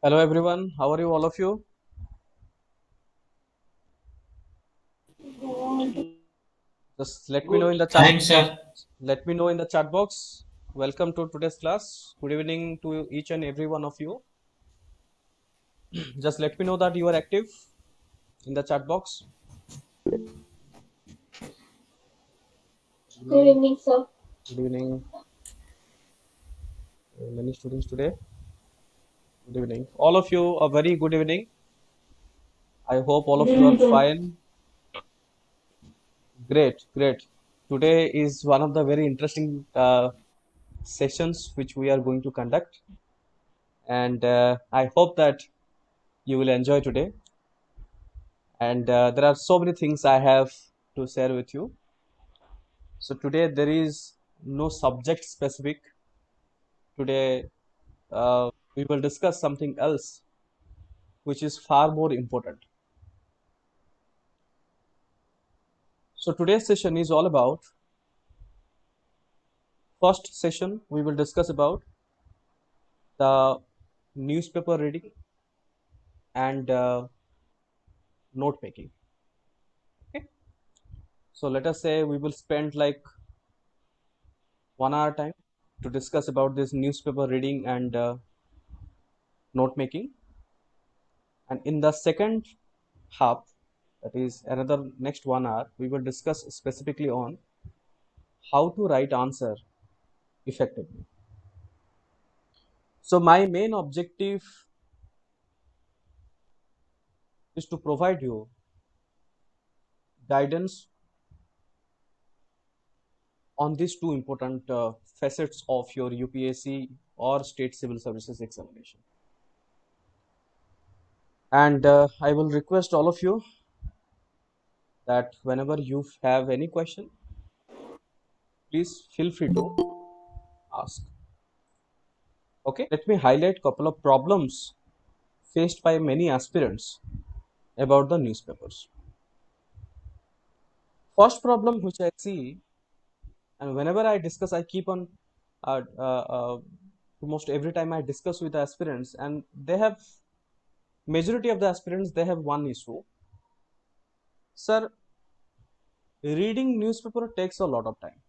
Hello everyone, how are you all of you? Just let me know in Good. the chat. Thanks, sir. Let me know in the chat box. Welcome to today's class. Good evening to each and every one of you. Just let me know that you are active in the chat box. Good Good evening. evening, sir. Good evening. Many students today. Good evening. All of you, a very good evening. I hope all Good of you are evening, sir. fine. Great, great. Today is one of the very interesting sessions which we are going to conduct, and I hope that you will enjoy today. And there are so many things I have to share with you. So today there is no subject specific. Today we will discuss something else which is far more important. So today's session is all about, first session we will discuss about the newspaper reading and note making. Okay. So let us say we will spend like 1 hour time to discuss about this newspaper reading and note making. And in the second half, that is another next 1 hour, we will discuss specifically on how to write answer effectively. So my main objective is to provide you guidance on these two important facets of your UPSC or state civil services examination. And I will request all of you that whenever you have any question, please feel free to ask. Okay, let me highlight couple of problems faced by many aspirants about the newspapers. First problem which I see, and whenever I discuss, I keep on uh, uh, uh, almost every time I discuss with the aspirants, and they have, majority of the aspirants, they have one issue. Sir, reading newspaper takes a lot of time.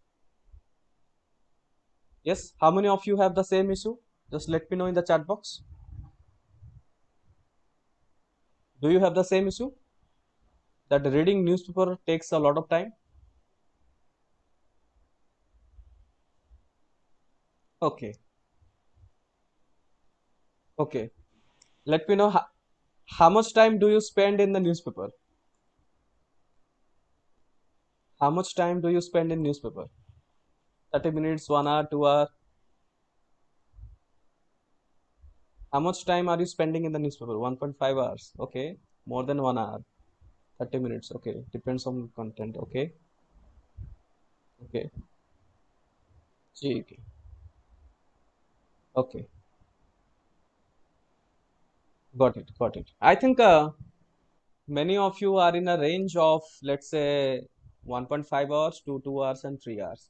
Yes, how many of you have the same issue? Just let me know in the chat box. Do you have the same issue that reading newspaper takes a lot of time? Okay, okay. Let me know how much time do you spend in the newspaper? How much time do you spend in newspaper? 30 minutes, 1 hour, 2 hour? How much time are you spending in the newspaper? 1.5 hours. Okay. More than 1 hour. 30 minutes. Okay. Depends on content. Okay. Okay. Okay. Okay. Got it. Got it. I think many of you are in a range of, let's say, 1.5 hours to 2 hours and 3 hours.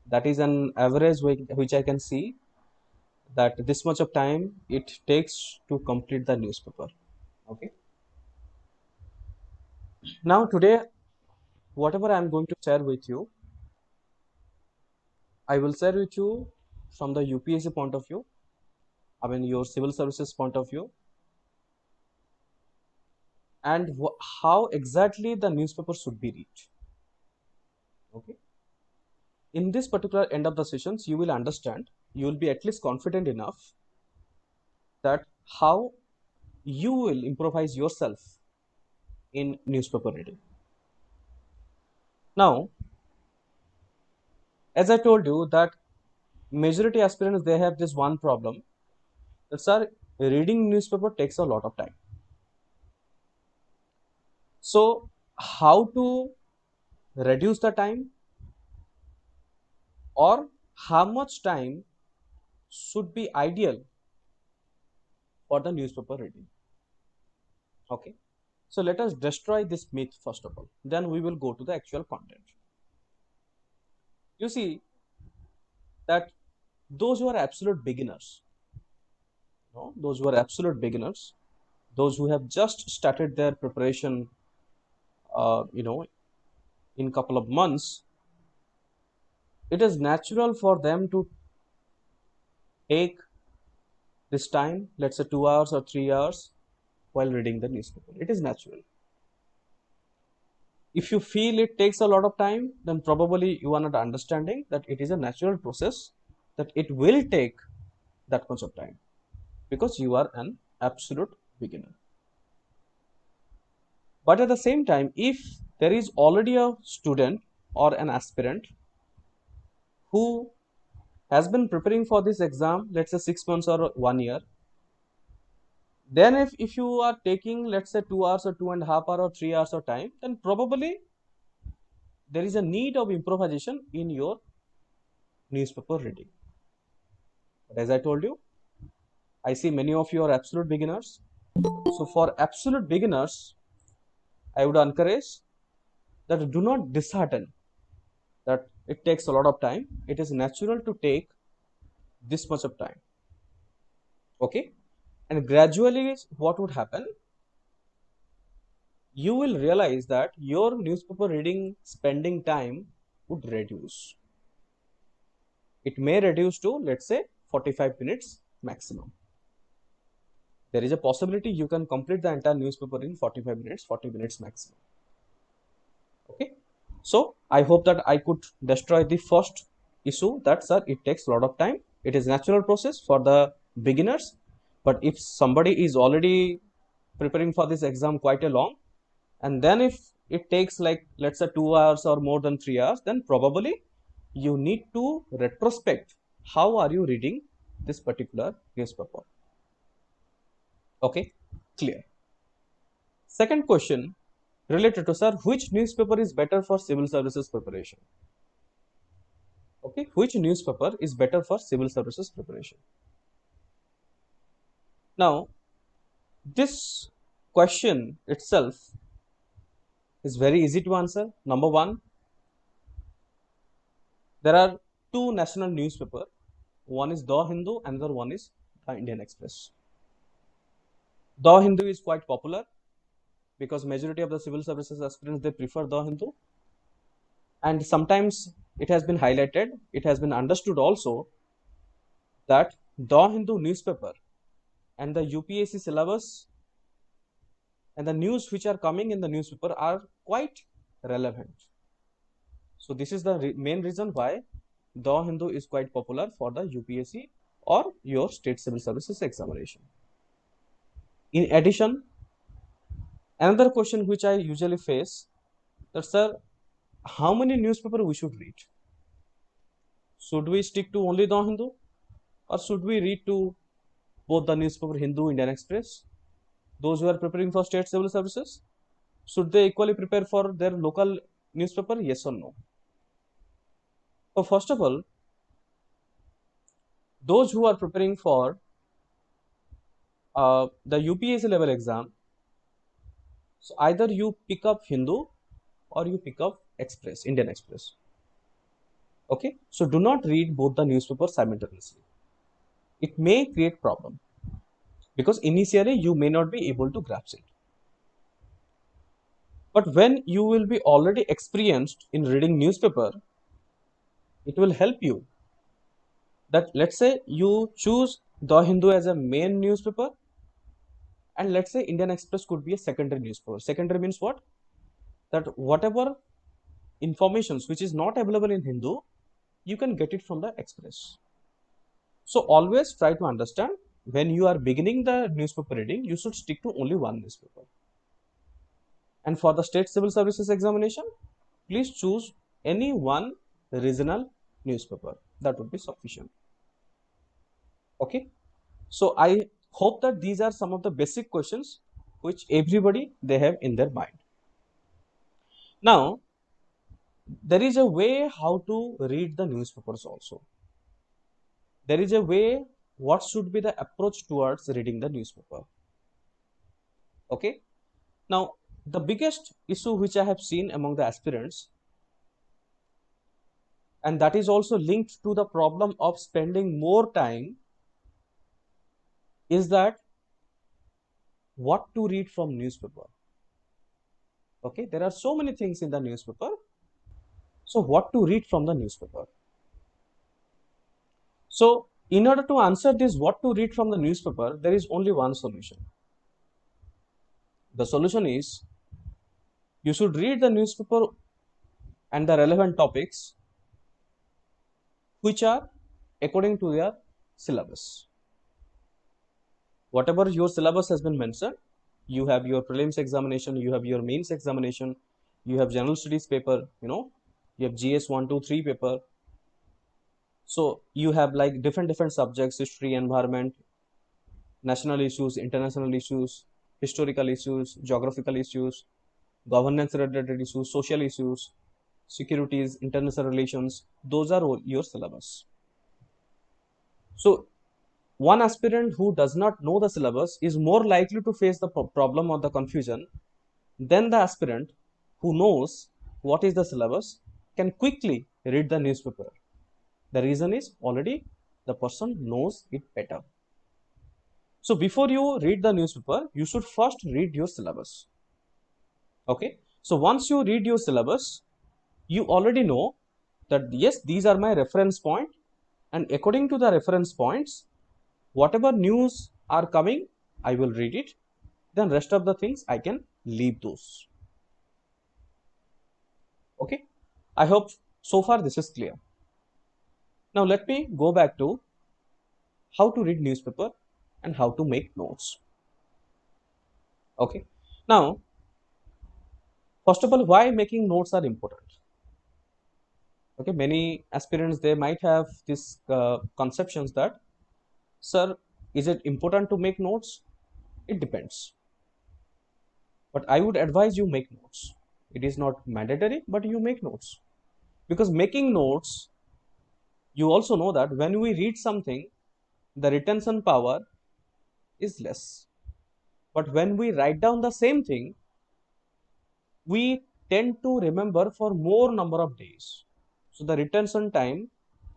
That is an average which I can see, that this much of time it takes to complete the newspaper. Okay. Now today, whatever I'm going to share with you, I will share with you from the UPSC point of view, I mean your civil services point of view, and how exactly the newspaper should be read. Okay. In this particular end of the sessions, you will understand, you will be at least confident enough that how you will improvise yourself in newspaper reading. Now, as I told you that majority aspirants, they have this one problem, that sir, reading newspaper takes a lot of time. So how to reduce the time, or how much time should be ideal for the newspaper reading? Okay. So let us destroy this myth first of all. Then we will go to the actual content. You see that those who are absolute beginners, those who are absolute beginners, those who have just started their preparation, in couple of months, it is natural for them to take this time, let's say 2 hours or 3 hours, while reading the newspaper. It is natural. If you feel it takes a lot of time, then probably you are not understanding that it is a natural process, that it will take that much of time because you are an absolute beginner. But at the same time, if there is already a student or an aspirant who has been preparing for this exam, let's say 6 months or 1 year, then if you are taking, let's say, 2 hours or 2.5 hours or 3 hours of time, then probably there is a need of improvisation in your newspaper reading. But as I told you, I see many of you are absolute beginners. So for absolute beginners, I would encourage that do not dishearten that it takes a lot of time. It is natural to take this much of time. Okay? And gradually what would happen? You will realize that your newspaper reading spending time would reduce. It may reduce to, let's say, 45 minutes maximum. There is a possibility you can complete the entire newspaper in 45 minutes, 40 minutes maximum. Okay. So I hope that I could destroy the first issue, that sir, it takes a lot of time. It is natural process for the beginners. But if somebody is already preparing for this exam quite a long, and then if it takes like, let's say, 2 hours or more than 3 hours, then probably you need to retrospect how are you reading this particular newspaper. Okay, clear. Second question related to, sir, which newspaper is better for civil services preparation? Okay, which newspaper is better for civil services preparation? Now, this question itself is very easy to answer. Number one, there are two national newspapers. One is The Hindu, another one is The Indian Express. The Hindu is quite popular because majority of the civil services aspirants, they prefer The Hindu. And sometimes it has been highlighted, it has been understood also that The Hindu newspaper and the UPSC syllabus and the news which are coming in the newspaper are quite relevant. So this is the main reason why The Hindu is quite popular for the UPSC or your state civil services examination. In addition, another question which I usually face, that sir, how many newspaper we should read? Should we stick to only The Hindu, or should we read to both the newspaper Hindu, Indian Express? Those who are preparing for state civil services, should they equally prepare for their local newspaper? Yes or no? So first of all, those who are preparing for the UPSC level exam, so either you pick up Hindu or you pick up Express, Indian Express. Okay, so do not read both the newspapers simultaneously. It may create problem because initially you may not be able to grasp it. But when you will be already experienced in reading newspaper, it will help you that, let's say, you choose The Hindu as a main newspaper, and let's say Indian Express could be a secondary newspaper. Secondary means what? That whatever informations which is not available in Hindu, you can get it from the Express. So always try to understand, when you are beginning the newspaper reading, you should stick to only one newspaper. And for the state civil services examination, please choose any one regional newspaper. That would be sufficient. Okay. So I hope that these are some of the basic questions which everybody they have in their mind. Now, there is a way how to read the newspapers also. There is a way what should be the approach towards reading the newspaper. Okay. Now, the biggest issue which I have seen among the aspirants, and that is also linked to the problem of spending more time is that what to read from newspaper. Okay, there are so many things in the newspaper. So what to read from the newspaper? So in order to answer this, what to read from the newspaper, there is only one solution. The solution is you should read the newspaper and the relevant topics which are according to their syllabus. Whatever your syllabus has been mentioned, you have your prelims examination, you have your mains examination, you have general studies paper, you have GS 1, 2, 3 paper. So you have like different subjects: history, environment, national issues, international issues, historical issues, geographical issues, governance related issues, social issues, securities, international relations. Those are all your syllabus. So one aspirant who does not know the syllabus is more likely to face the problem or the confusion than the aspirant who knows what is the syllabus can quickly read the newspaper. The reason is already the person knows it better. So before you read the newspaper, you should first read your syllabus. Okay. So once you read your syllabus, you already know that yes, these are my reference point, and according to the reference points, whatever news are coming, I will read it. Then rest of the things I can leave those. Okay. I hope so far this is clear. Now let me go back to how to read newspaper and how to make notes. Okay. Now, first of all, why making notes are important? Okay, many aspirants, they might have this conceptions that, sir, is it important to make notes? It depends. But I would advise you make notes. It is not mandatory, but you make notes. Because making notes, you also know that when we read something, the retention power is less. But when we write down the same thing, we tend to remember for more number of days. So the retention time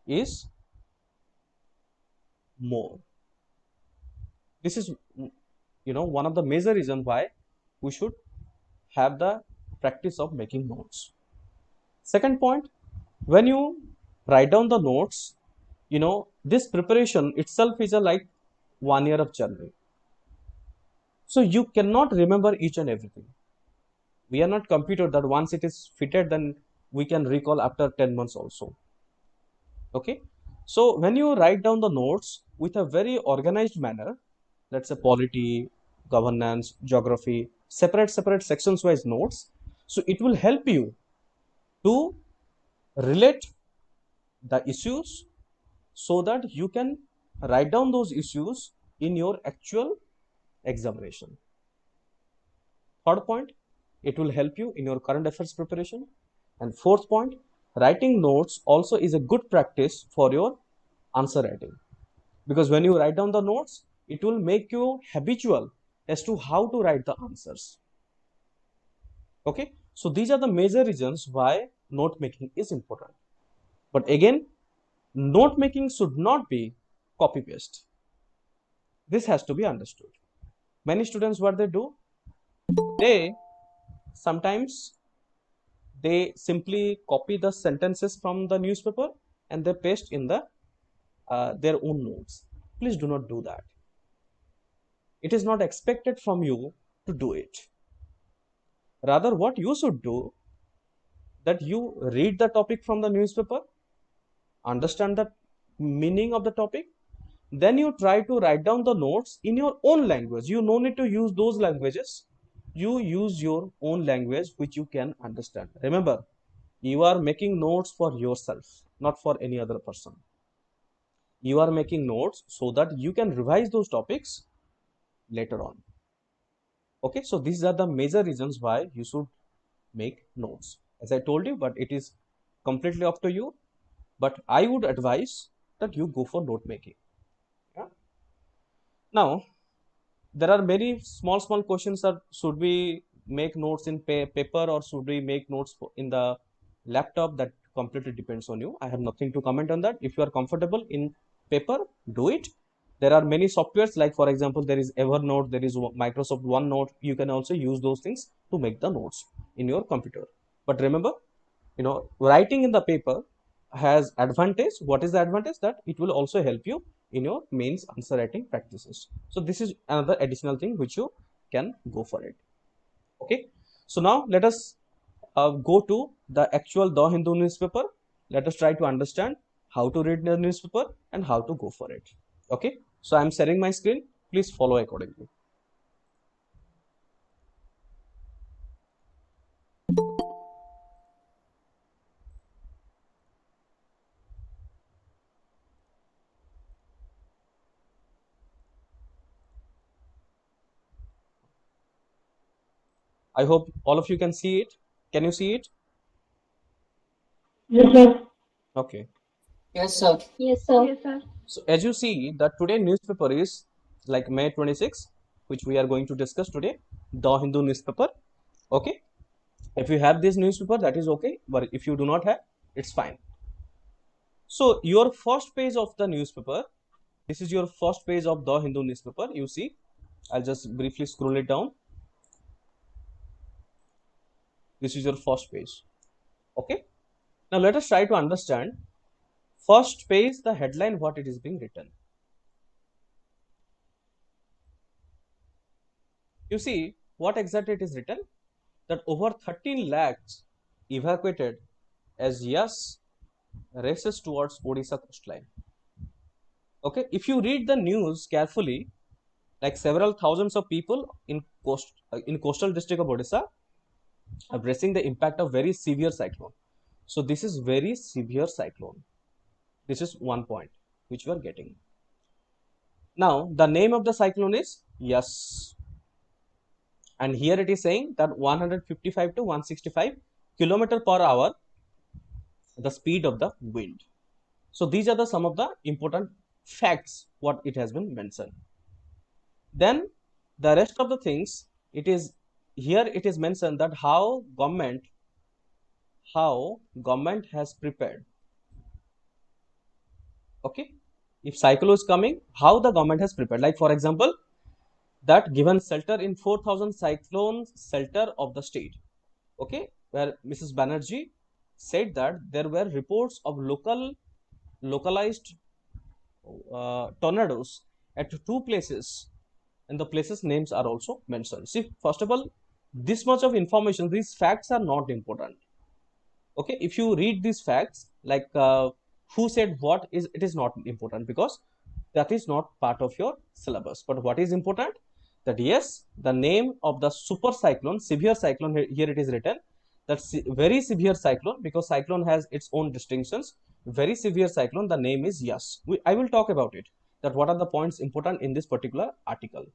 is more. This is one of the major reasons why we should have the practice of making notes. Second point, when you write down the notes, this preparation itself is a like 1 year of journey. So you cannot remember each and everything. We are not computer that once it is fitted, then we can recall after 10 months also. Okay. So when you write down the notes with a very organized manner, let's say polity, governance, geography, separate sections wise notes. So it will help you to relate the issues so that you can write down those issues in your actual examination. Third point, it will help you in your current affairs preparation. And fourth point, writing notes also is a good practice for your answer writing. Because when you write down the notes, it will make you habitual as to how to write the answers. Okay, so these are the major reasons why note making is important. But again, note making should not be copy paste. This has to be understood. Many students, what they do, they sometimes they simply copy the sentences from the newspaper and they paste in the their own notes. Please do not do that. It is not expected from you to do it. Rather, what you should do, that you read the topic from the newspaper, understand the meaning of the topic, then you try to write down the notes in your own language. You no need to use those languages. You use your own language which you can understand. Remember, you are making notes for yourself, not for any other person. You are making notes so that you can revise those topics later on. Okay, so these are the major reasons why you should make notes. As I told you, but it is completely up to you. But I would advise that you go for note making. Yeah? Now, there are many small questions that should we make notes in paper or should we make notes in the laptop? That completely depends on you. I have nothing to comment on that. If you are comfortable in paper, do it. There are many softwares, like for example, there is Evernote, there is Microsoft OneNote. You can also use those things to make the notes in your computer. But remember, writing in the paper has advantage. What is the advantage? That it will also help you in your mains answer writing practices. So this is another additional thing which you can go for it. Okay. So now let us go to the actual The Hindu newspaper. Let us try to understand how to read the newspaper and how to go for it. Okay. So I am sharing my screen. Please follow accordingly. I hope all of you can see it. Can you see it? Yes, sir. Okay. Yes, sir. Yes, sir. Yes, sir. So as you see, the today newspaper is like May 26, which we are going to discuss today, The Hindu newspaper. Okay. If you have this newspaper, that is okay. But if you do not have, it's fine. So your first page of the newspaper, this is your first page of The Hindu newspaper. You see, I'll just briefly scroll it down. This is your first page. Okay. Now let us try to understand first page, the headline, what it is being written. You see what exactly it is written, that over 13 lakhs evacuated as Yaas races towards Odisha coastline. Okay, if you read the news carefully, like several thousands of people in coastal district of Odisha are bracing the impact of very severe cyclone. So this is very severe cyclone. This is one point which we are getting. Now the name of the cyclone is Yaas, and here it is saying that 155 to 165 kilometer per hour the speed of the wind. So these are some of the important facts what it has been mentioned. Then the rest of the things, it is here it is mentioned that how government has prepared. Okay, if cyclone is coming, how the government has prepared. Like for example, that given shelter in 4,000 cyclone shelter of the state. Okay, where Mrs. Banerjee said that there were reports of localized tornadoes at two places, and the places names are also mentioned. See, first of all, this much of information, these facts are not important. Okay, if you read these facts, like who said what, is it is not important, because that is not part of your syllabus. But what is important, that yes, the name of the super cyclone, severe cyclone, here it is written that very severe cyclone, because cyclone has its own distinctions. Very severe cyclone, the name is Yaas. I will talk about it, that what are the points important in this particular article.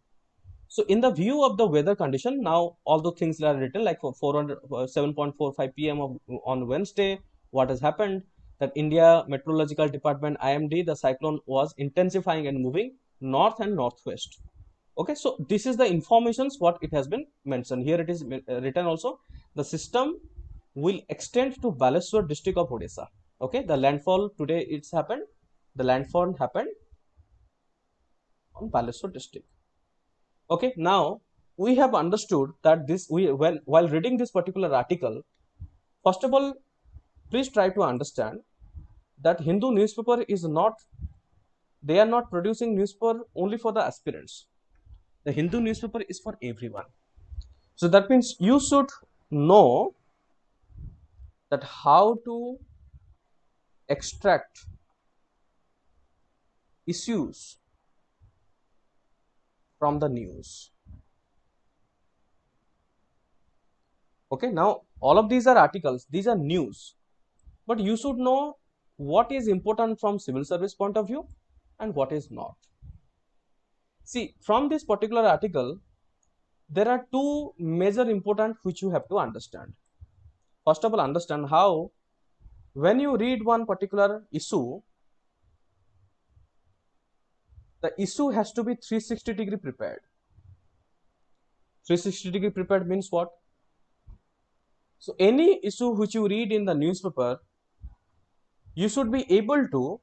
So in the view of the weather condition, now all the things that are written, like for 7:45 p.m. on Wednesday, what has happened, that India Meteorological Department IMD, the cyclone was intensifying and moving north and northwest. Okay, so this is the informations what it has been mentioned. Here it is written also, the system will extend to Baleswar district of Odisha. Okay, the landfall today it's happened, the landfall happened on Baleswar district. Okay, now we have understood that this, while reading this particular article, first of all, please try to understand that Hindu newspaper is not, they are not producing newspaper only for the aspirants. The Hindu newspaper is for everyone. So that means you should know that how to extract issues from the news. Okay, now all of these are articles, these are news, but you should know what is important from civil service point of view and what is not. See, from this particular article, there are two major important which you have to understand. First of all, understand how when you read one particular issue, the issue has to be 360-degree prepared. 360-degree prepared means what? So any issue which you read in the newspaper, you should be able to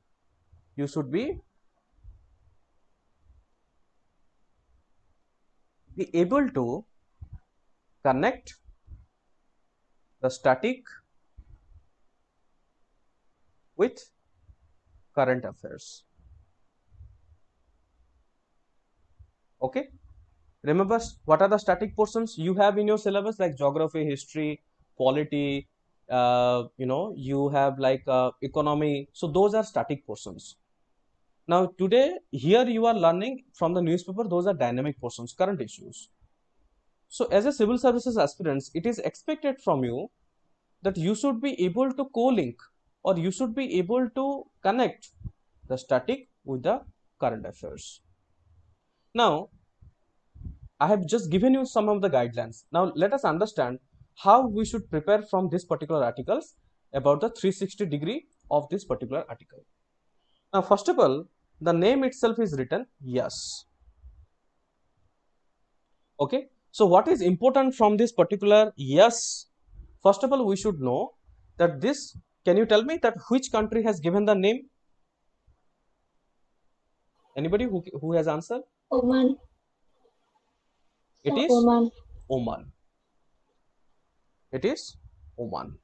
be able to connect the static with current affairs. Okay, remember what are the static portions you have in your syllabus, like geography, history, polity, you have like economy. So those are static portions. Now today here you are learning from the newspaper, those are dynamic portions, current issues. So as a civil services aspirants, it is expected from you that you should be able to co-link, or you should be able to connect the static with the current affairs. Now I have just given you some of the guidelines. Now let us understand how we should prepare from this particular articles about the 360 degree of this particular article. Now first of all, the name itself is written yes. Okay, so what is important from this particular yes? First of all, we should know that this, can you tell me that which country has given the name? Anybody who has answered? Oman. It is Oman. Oman. It is Oman.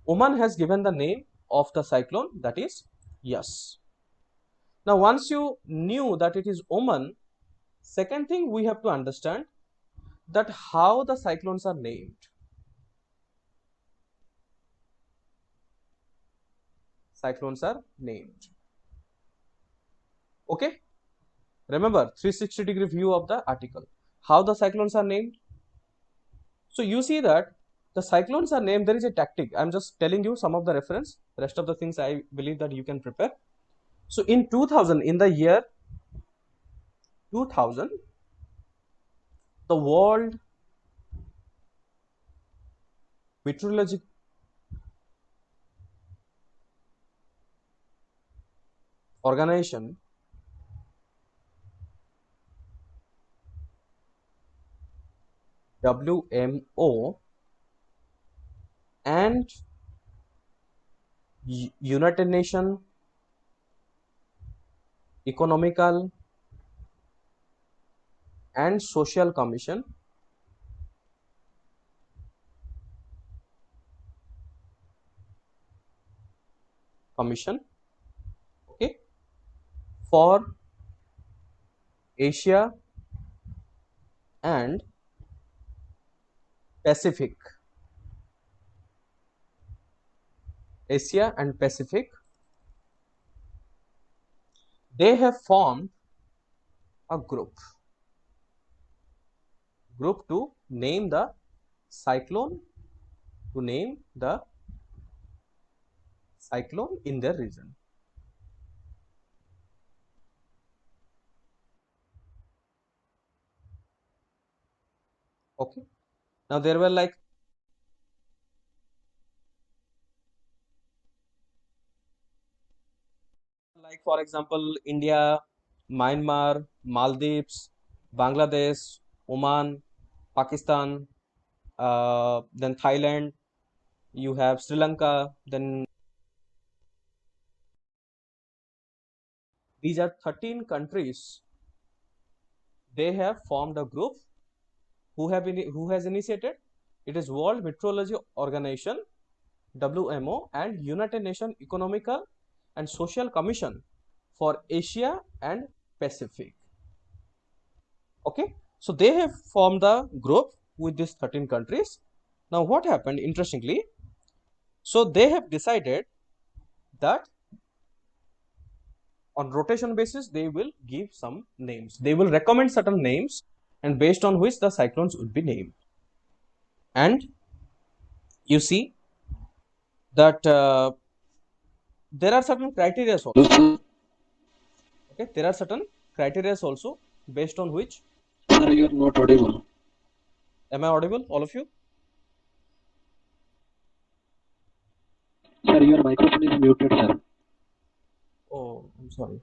Oman has given the name of the cyclone, that is yes. Now once you knew that it is Oman, second thing we have to understand that how the cyclones are named. Cyclones are named. Okay, remember 360 degree view of the article. How the cyclones are named? So you see that the cyclones are named, there is a tactic. I'm just telling you some of the reference, rest of the things I believe that you can prepare. So in 2000, in the year 2000, the World Meteorological Organization WMO and United Nations Economical and Social Commission okay, for Asia and Pacific. Asia and Pacific, they have formed a group to name the cyclone, in their region. Okay, now there were like for example India, Myanmar, Maldives, Bangladesh, Oman, Pakistan, then Thailand, you have Sri Lanka, then these are 13 countries. They have formed a group who has initiated. It is World Meteorology Organization WMO and United Nations Economical and Social Commission for Asia and Pacific. Okay, so they have formed the group with these 13 countries. Now what happened interestingly, so they have decided that on rotation basis they will give some names, they will recommend certain names, and based on which the cyclones would be named. And you see that there are certain criteria also. Okay, there are certain criteria also based on which. Sir, you are not audible. Am I audible, all of you? Sir, your microphone is muted, sir. Oh, I'm sorry.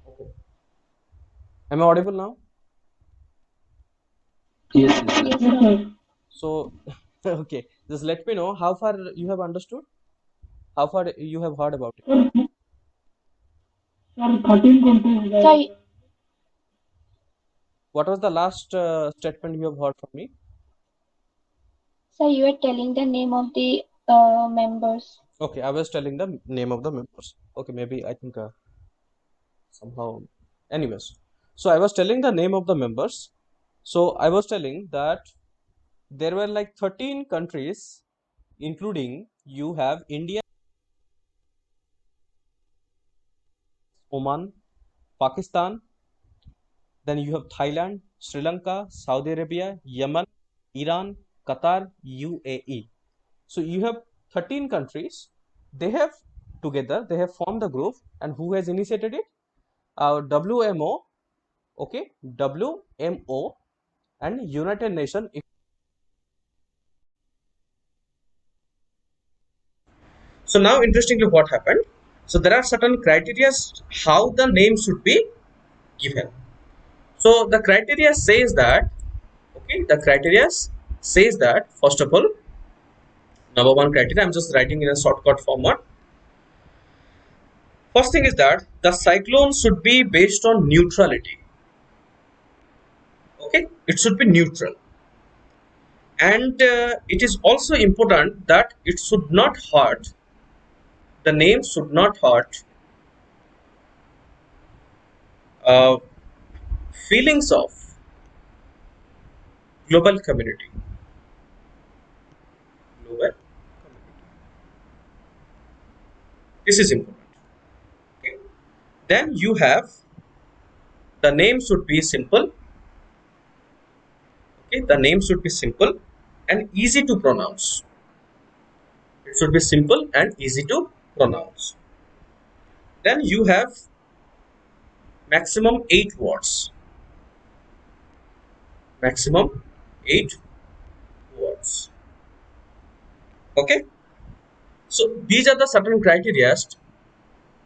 Okay. Am I audible now? Yes, yes, sir. Yes, sir. So, okay, just let me know how far you have understood, how far you have heard about it. Sir, 13 countries. Sir, What was the last statement you have heard from me? Sir, you are telling the name of the members. Okay, I was telling the name of the members. Okay, maybe I think somehow. Anyways, so I was telling the name of the members. So I was telling that there were like 13 countries, including you have India, Oman, Pakistan, then you have Thailand, Sri Lanka, Saudi Arabia, Yemen, Iran, Qatar, UAE. So you have 13 countries. They have together, they have formed the group, and who has initiated it? WMO, okay, WMO and United Nations. So now, interestingly, what happened? So there are certain criteria how the name should be given. So the criteria says that, okay, the criteria says that first of all, number one criteria, I'm just writing in a shortcut format. First thing is that the cyclone should be based on neutrality. Okay, it should be neutral, and it is also important that it should not hurt. The name should not hurt uh, feelings of global community. Global. This is important. Okay. Then you have the name should be simple. Okay, the name should be simple and easy to pronounce. It should be simple and easy to pronounce. Then you have maximum 8 words. Maximum 8 words. Okay. So these are the certain criteria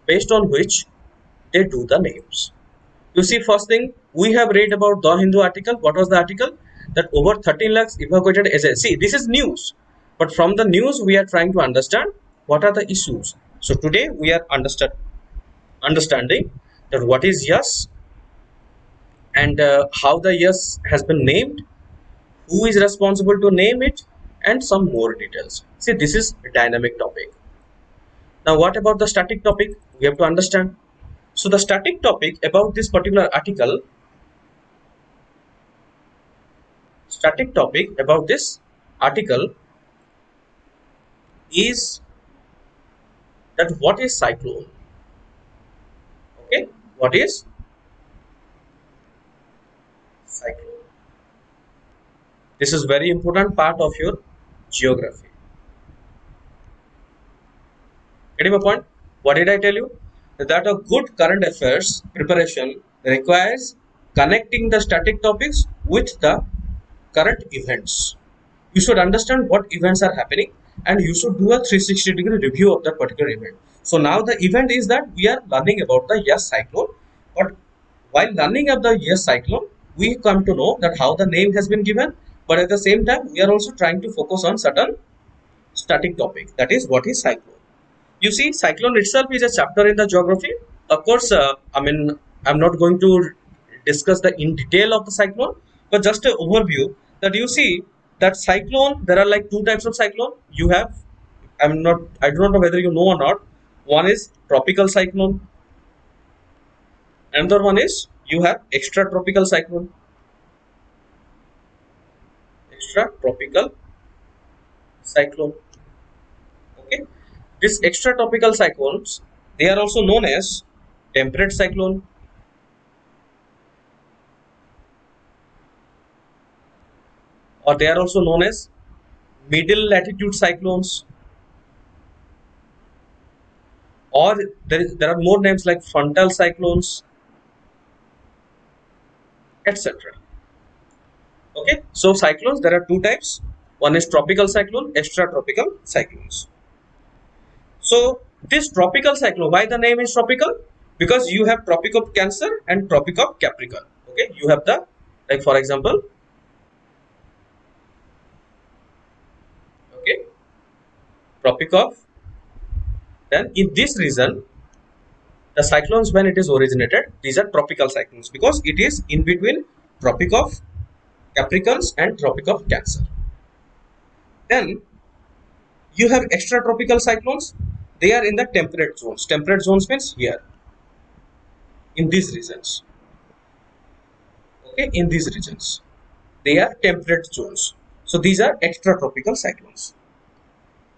based on which they do the names. You see, first thing we have read about the Hindu article. What was the article? That over 13 lakhs evacuated as a. See, this is news, but from the news we are trying to understand what are the issues. So today we are understanding that what is yes and how the yes has been named, who is responsible to name it, and some more details. See, this is a dynamic topic. Now, what about the static topic? We have to understand. So the static topic about this particular article, static topic about this article is that what is cyclone? Okay, what is cyclone? This is very important part of your geography. Getting my point? What did I tell you? That a good current affairs preparation requires connecting the static topics with the current events. You should understand what events are happening and you should do a 360-degree review of that particular event. So now the event is that we are learning about the Yes cyclone, but while learning of the Yes cyclone, we come to know that how the name has been given, but at the same time we are also trying to focus on certain static topic, that is what is cyclone. You see, cyclone itself is a chapter in the geography. Of course, I'm not going to discuss the in detail of the cyclone, but just an overview that you see that cyclone, there are like two types of cyclone. You have, I do not know whether you know or not. One is tropical cyclone. Another one is you have extra tropical cyclone. Extra tropical cyclone. Okay. These extra tropical cyclones, they are also known as temperate cyclone, or they are also known as middle latitude cyclones, or there are more names like frontal cyclones, etc. Okay, so cyclones, there are two types. One is tropical cyclone, extra tropical cyclones. So this tropical cyclone, why the name is tropical? Because you have Tropic of Cancer and Tropic of Capricorn. Okay, you have the, like for example, okay, Tropic of, then in this region the cyclones when it is originated, these are tropical cyclones because it is in between Tropic of Capricorns and Tropic of Cancer. Then you have extratropical cyclones. They are in the temperate zones. Temperate zones means here, in these regions. Okay, in these regions, they are temperate zones. So these are extratropical cyclones.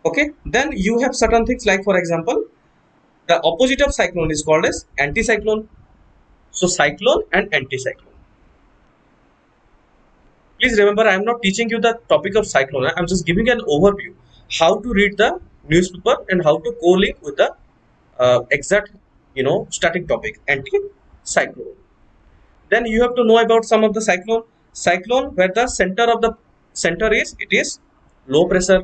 Okay, then you have certain things like, for example, the opposite of cyclone is called as anticyclone. So cyclone and anticyclone. Please remember, I am not teaching you the topic of cyclone. I am just giving an overview how to read the newspaper and how to co-link with the exact, static topic, anticyclone. Then you have to know about some of the cyclone. Cyclone where the center is, it is low pressure,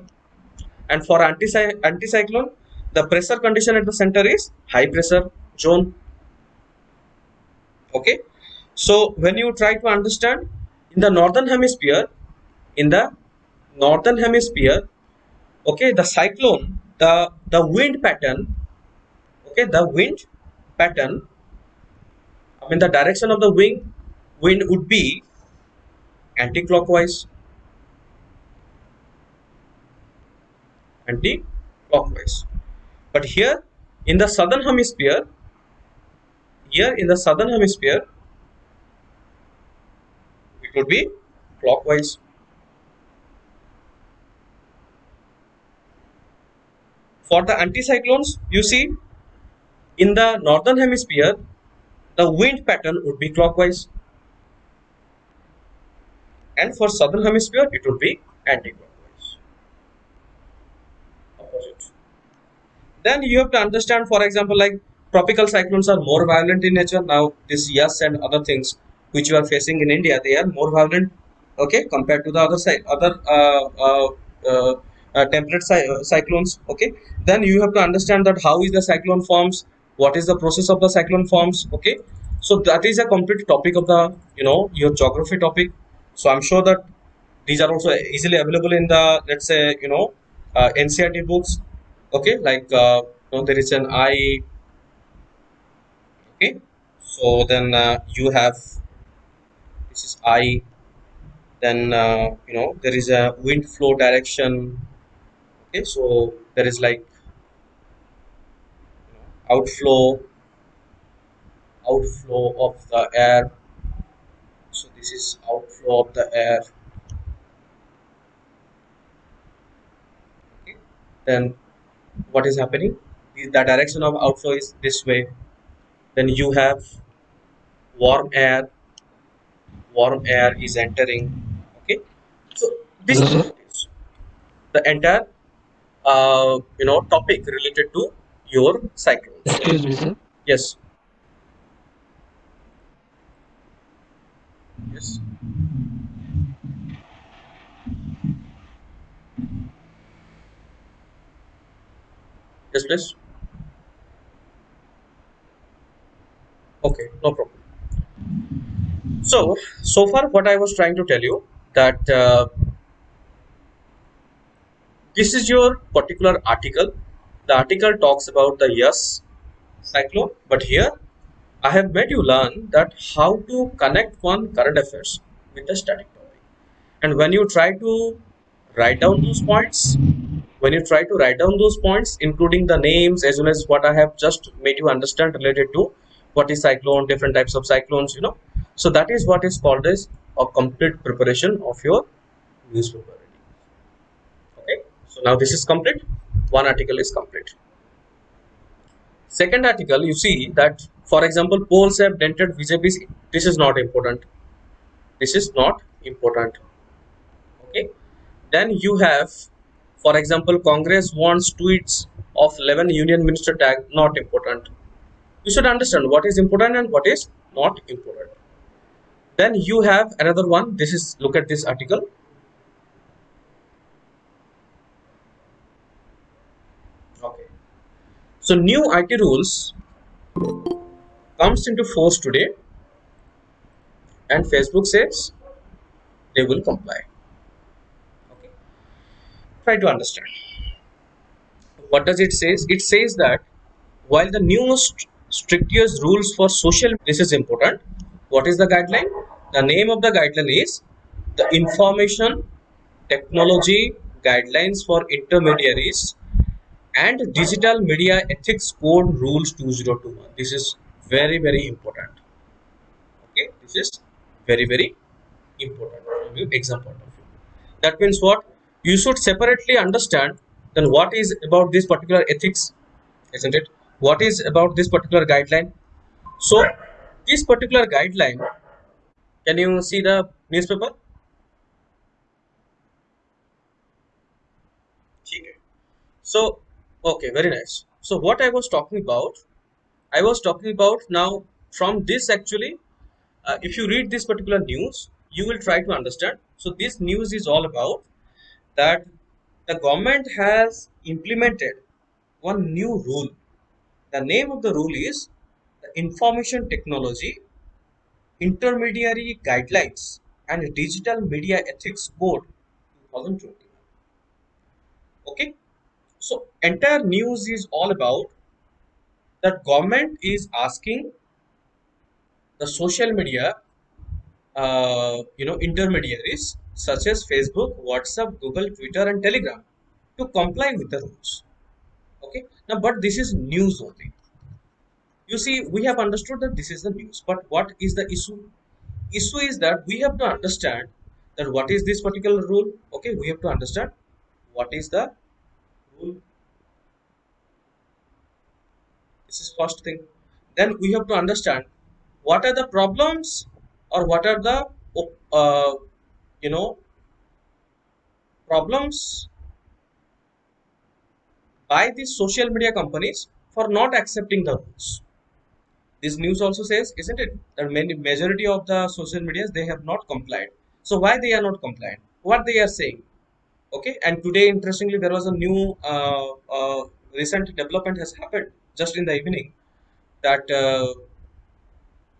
and for anticyclone, the pressure condition at the center is high pressure zone. Okay, so when you try to understand in the northern hemisphere, okay, the cyclone, the wind pattern, okay, the wind pattern, I mean the direction of the wind would be anti-clockwise. But here in the southern hemisphere, it would be clockwise. For the anticyclones, you see, in the northern hemisphere, the wind pattern would be clockwise, and for southern hemisphere, it would be anti-clockwise, opposite. Then you have to understand, for example, like tropical cyclones are more violent in nature. Now, this Yas and other things which you are facing in India, they are more violent, okay, compared to the temperate cyclones. Okay, then you have to understand that how is the cyclone forms, what is the process of the cyclone forms. Okay, so that is a complete topic of the your geography topic. So I'm sure that these are also easily available in the, let's say, NCERT books. Okay, like there is an I. Okay, so then you have, this is I. Then there is a wind flow direction. Okay, so there is like outflow of the air. So this is outflow of the air. Okay, then what is happening? The direction of outflow is this way. Then you have warm air. Warm air is entering. Okay, so this Hello, is sir. what it is. The entire topic related to your cyclones. Excuse me, sir. Yes. Yes. Yes, please. Okay, no problem. So far what I was trying to tell you, that this is your particular article. The article talks about the Yas cyclone, but here I have made you learn that how to connect one current affairs with the static topic. And when you try to write down those points, including the names as well as what I have just made you understand related to what is cyclone, different types of cyclones, so that is what is called as a complete preparation of your newspaper. Okay, so now this is complete. One article is complete. Second article, you see that, for example, polls have dented BJP's. This is not important. Okay, then you have, for example, Congress wants tweets of 11 union minister tag. Not important. You should understand what is important and what is not important. Then you have another one. This is, look at this article. Okay, so new IT rules comes into force today, and Facebook says they will comply. Okay, try to understand. What does it say? It says that while the new strictest rules for social, this is important. What is the guideline? The name of the guideline is the Information Technology Guidelines for Intermediaries and Digital Media Ethics Code Rules 2021. This is very, very important. Okay, this is very, very important from your exam point of view. That means what? You should separately understand then what is about this particular ethics, isn't it? What is about this particular guideline? So this particular guideline, can you see the newspaper? Okay. So, okay, very nice. So what I was talking about now from this actually, if you read this particular news, you will try to understand. So this news is all about that the government has implemented one new rule. The name of the rule is the Information Technology Intermediary Guidelines and Digital Media Ethics Code 2020. Okay, so entire news is all about that government is asking the social media intermediaries such as Facebook, WhatsApp, Google, Twitter, and Telegram to comply with the rules. Okay, now but this is news only. You see, we have understood that this is the news, but what is the issue? Issue is that we have to understand that what is this particular rule. Okay, we have to understand what is the rule. This is first thing. Then we have to understand what are the problems or what are the uh, you know problems by these social media companies for not accepting the rules. This news also says, isn't it, that many majority of the social medias they have not complied. So why they are not compliant? What they are saying? Okay, and today interestingly there was a new recent development has happened just in the evening that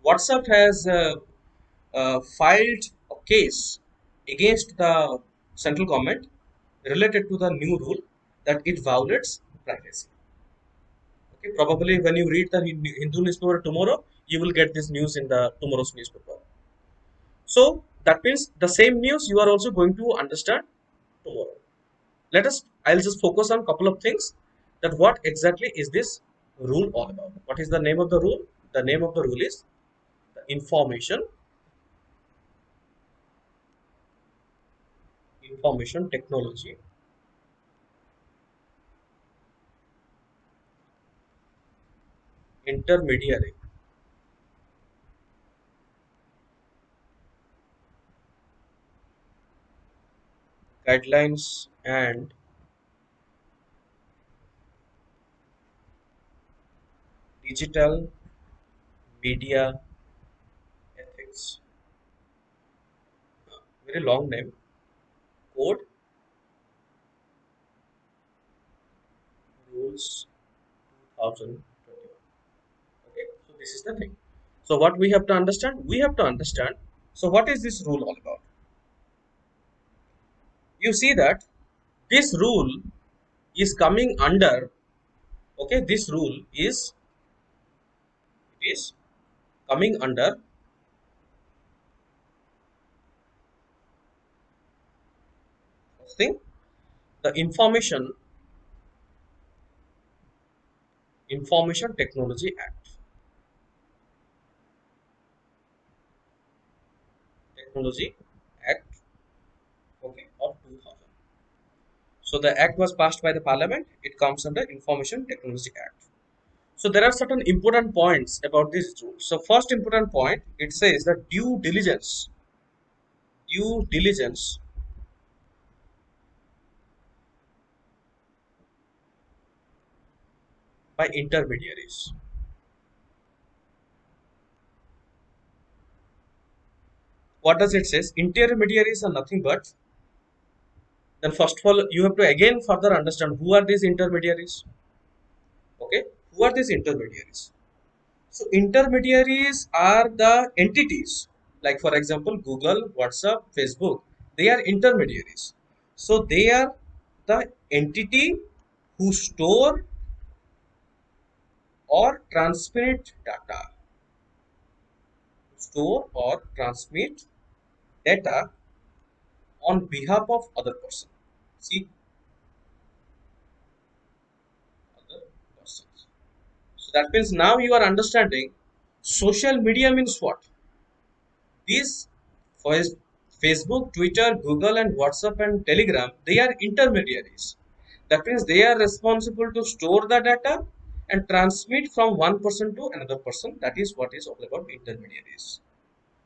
WhatsApp has filed a case against the central government related to the new rule that it violates privacy. Okay, probably when you read the Hindu newspaper tomorrow, you will get this news in the tomorrow's newspaper. So that means the same news you are also going to understand tomorrow. I'll just focus on a couple of things that what exactly is this rule all about. What is the name of the rule? The name of the rule is the Information Technology Intermediary Guidelines and Digital Media Ethics. Very long name. Code Rules 2021. Okay, so this is the thing. So what we have to understand? We have to understand. So what is this rule all about? You see that this rule is coming under. Okay, this rule is coming under first thing the Information Technology Act. Technology Act, okay, of 2000. So the act was passed by the parliament. It comes under Information Technology Act. So there are certain important points about this rule. So first important point, it says that due diligence by intermediaries. What does it says? Intermediaries are nothing but, then first of all you have to again further understand who are these intermediaries. Okay, who are these intermediaries? So intermediaries are the entities, like for example Google, WhatsApp, Facebook. They are intermediaries. So they are the entity who store or transmit data. store or transmit data on behalf of other person. See, other persons. So that means now you are understanding social media means what? These Face- Facebook, Twitter, Google, and WhatsApp and Telegram, they are intermediaries. That means they are responsible to store the data and transmit from one person to another person. That is what is all about intermediaries.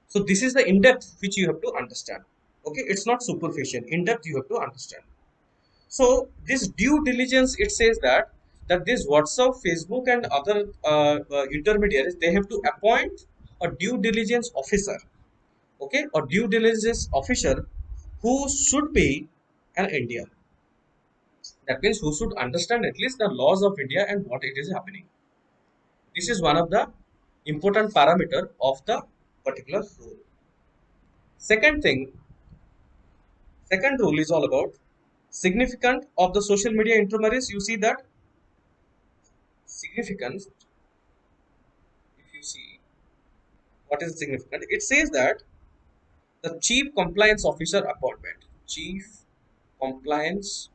So this is the in-depth which you have to understand. Okay, it's not superficial. In-depth you have to understand. So this due diligence, it says that this WhatsApp, Facebook, and other intermediaries, they have to appoint a due diligence officer. Okay, or due diligence officer who should be an Indian. That means who should understand at least the laws of India and what it is happening. This is one of the important parameter of the particular rule. Second thing, second rule is all about significant of the social media intermediaries. You see that significance. If you see what is significant, it says that the chief compliance officer appointment, chief compliance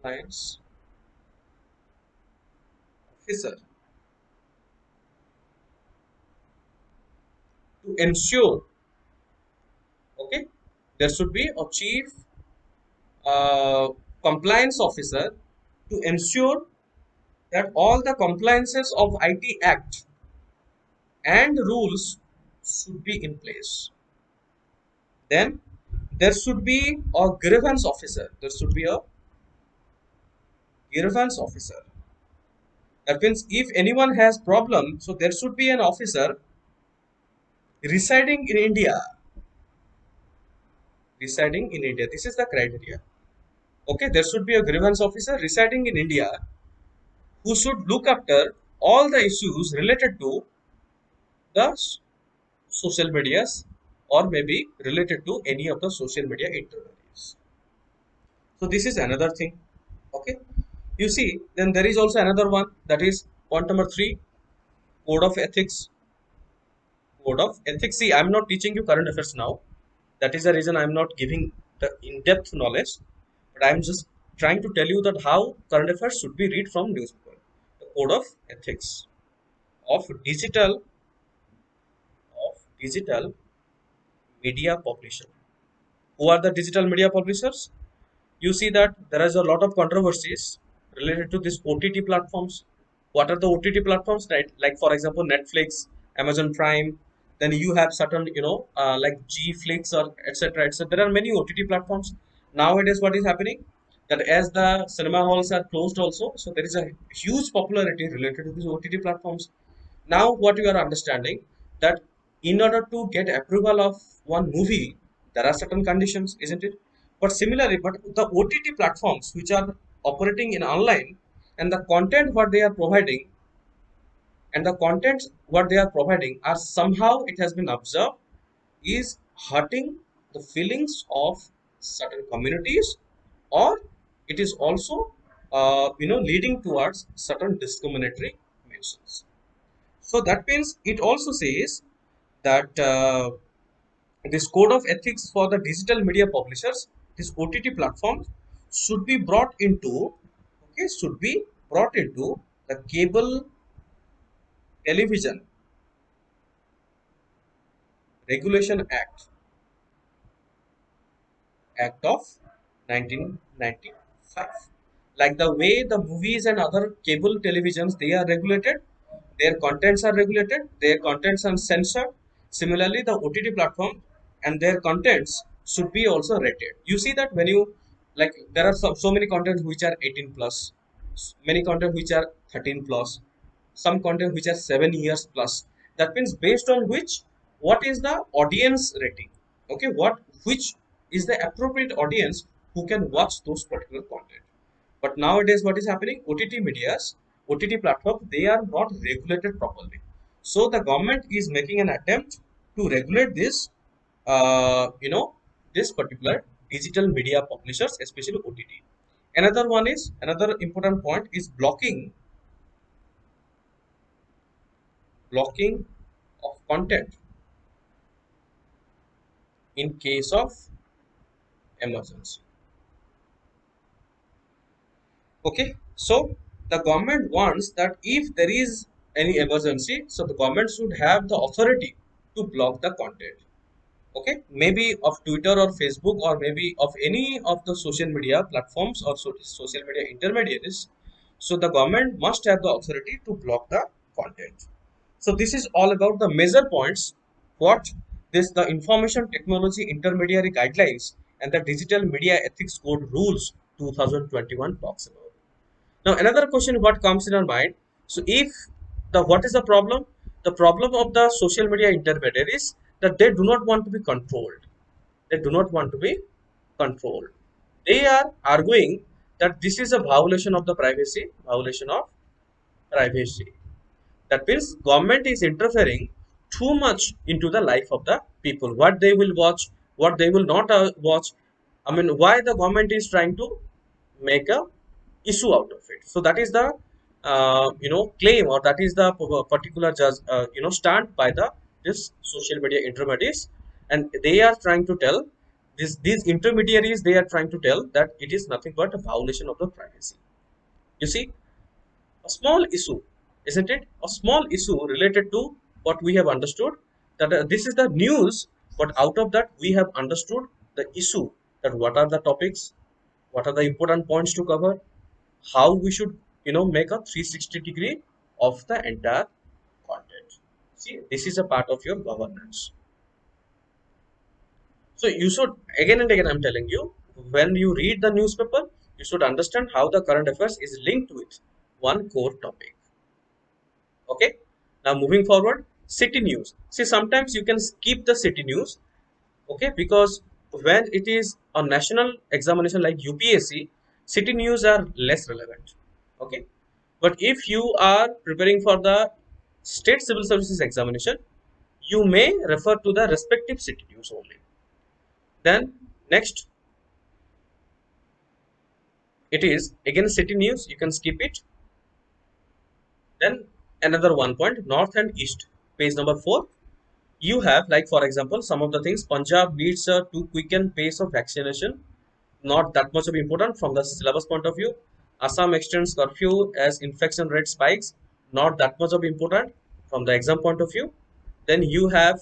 compliance officer, to ensure, okay, there should be a chief uh, compliance officer to ensure that all the compliances of IT Act and rules should be in place. Then there should be a grievance officer. There should be a grievance officer. That means if anyone has problem, so there should be an officer residing in India. Residing in India. This is the criteria. Okay, there should be a grievance officer residing in India who should look after all the issues related to the social medias or maybe related to any of the social media intermediaries. So this is another thing. Okay. You see, then there is also another one, that is point number 3, code of ethics. Code of ethics. See, I'm not teaching you current affairs now. That is the reason I'm not giving the in-depth knowledge, but I'm just trying to tell you that how current affairs should be read from newspaper. The code of ethics of digital media publisher. Who are the digital media publishers? You see that there is a lot of controversies related to these OTT platforms. What are the OTT platforms? Right, like for example, Netflix, Amazon Prime. Then you have certain, like Gflix or etc. etc. There are many OTT platforms nowadays. What is happening? That as the cinema halls are closed, also, so there is a huge popularity related to these OTT platforms. Now, what you are understanding, that in order to get approval of one movie, there are certain conditions, isn't it? But similarly, but the OTT platforms which are operating in online, and the content what they are providing, and the content what they are providing are somehow, it has been observed, is hurting the feelings of certain communities, or it is also leading towards certain discriminatory mentions. So that means it also says that this code of ethics for the digital media publishers, this OTT platforms, should be brought into, okay, should be brought into the Cable Television Regulation Act of 1995. Like the way the movies and other cable televisions, they are regulated, their contents are regulated, their contents are censored. Similarly, the OTT platform and their contents should be also rated. You see that when you, like, there are so many contents which are 18 plus, many content which are 13 plus, some content which are 7 years plus. That means based on which, what is the audience rating? Okay, what, which is the appropriate audience who can watch those particular content. But nowadays, what is happening? OTT medias, OTT platforms, they are not regulated properly. So the government is making an attempt to regulate this, this particular digital media publishers, especially OTT. Another important point is blocking blocking of content in case of emergency. Okay, so the government wants that if there is any emergency, so the government should have the authority to block the content. Okay, maybe of Twitter or Facebook, or maybe of any of the social media platforms or social media intermediaries. So the government must have the authority to block the content. So this is all about the major points what this the information technology intermediary guidelines and the digital media ethics code rules 2021 talks about. Now another question what comes in our mind. So if the what is the problem? The problem of the social media intermediaries that they do not want to be controlled. They do not want to be controlled. They are arguing that this is a violation of the privacy, violation of privacy. That means government is interfering too much into the life of the people. What they will watch, what they will not watch. I mean, why the government is trying to make a issue out of it. So that is the claim, or that is the particular judge stand by the this social media intermediaries, and they are trying to tell these intermediaries, they are trying to tell that it is nothing but a violation of the privacy. You see, a small issue, isn't it? A small issue related to what we have understood, that this is the news, but out of that we have understood the issue, that what are the topics, what are the important points to cover, how we should make a 360-degree of the entire content. See, this is a part of your governance. So you should, again and again I'm telling you, when you read the newspaper, you should understand how the current affairs is linked with one core topic. Okay, now moving forward, city news. See, sometimes you can skip the city news, okay, because when it is a national examination like UPSC, city news are less relevant. Okay, but if you are preparing for the state civil services examination, you may refer to the respective city news only. Then next, it is again city news, you can skip it. Then another one point, north and east, page number 4. You have, like for example, some of the things. Punjab needs to quicken pace of vaccination, not that much of important from the syllabus point of view. Assam extends curfew as infection rate spikes, not that much of important from the exam point of view. Then you have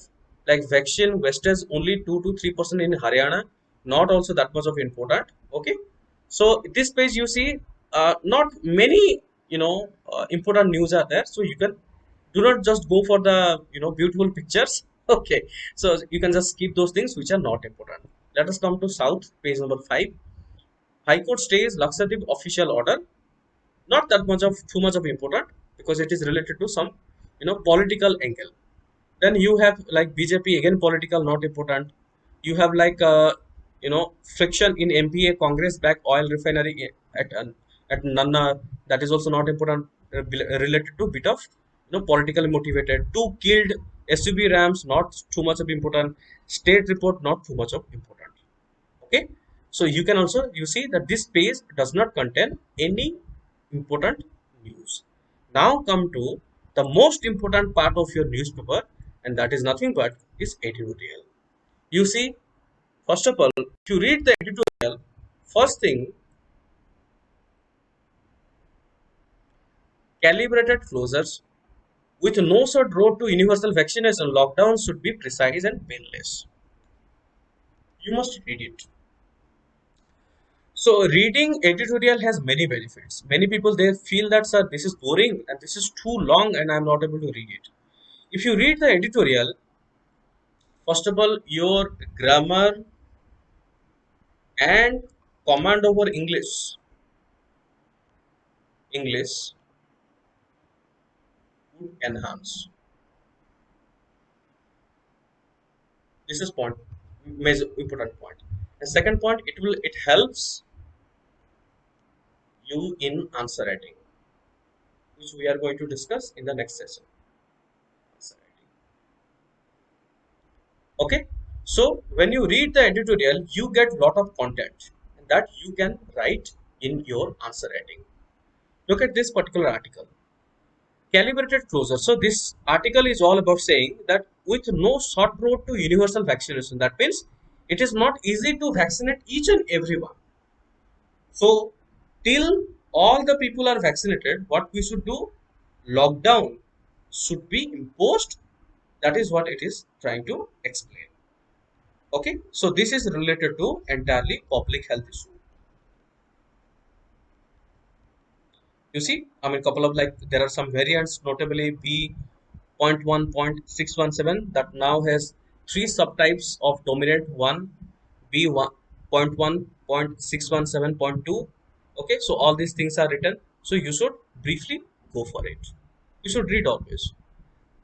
like vaccine wastage only 2 to 3% in Haryana, not also that much of important. Okay, so this page you see not many important news are there, so you can do not just go for the beautiful pictures. Okay, so you can just skip those things which are not important. Let us come to south, page number 5. High Court stays Lakshadweep official order, not that much of too much of important, because it is related to some political angle. Then you have like BJP, again political, not important. You have like friction in MPA, Congress back oil refinery at Nanna, that is also not important, related to bit of politically motivated. Two killed SUV rams, not too much of important. State report, not too much of important. Okay, so you can also you see that this page does not contain any important news. Now come to the most important part of your newspaper, and that is nothing but is editorial. You see, first of all, if you read the editorial, first thing, calibrated closures with no such road to universal vaccination, lockdown should be precise and painless. You must read it. So reading editorial has many benefits. Many people they feel that, sir, this is boring and this is too long and I'm not able to read it. If you read the editorial, first of all, your grammar and command over English would enhance. This is point, major important point. And second point, it helps you in answer writing, which we are going to discuss in the next session. Answer writing. Okay, so when you read the editorial, you get lot of content that you can write in your answer writing. Look at this particular article. calibrated closure. So this article is all about saying that with no short road to universal vaccination, that means it is not easy to vaccinate each and everyone. So till all the people are vaccinated, what we should do? Lockdown should be imposed. That is what it is trying to explain. Okay, so this is related to entirely public health issue. You see, I mean, couple of like there are some variants, notably B.1.617 that now has three subtypes of dominant one, B.1.1.617.2. Okay, so all these things are written. So you should briefly go for it. You should read always.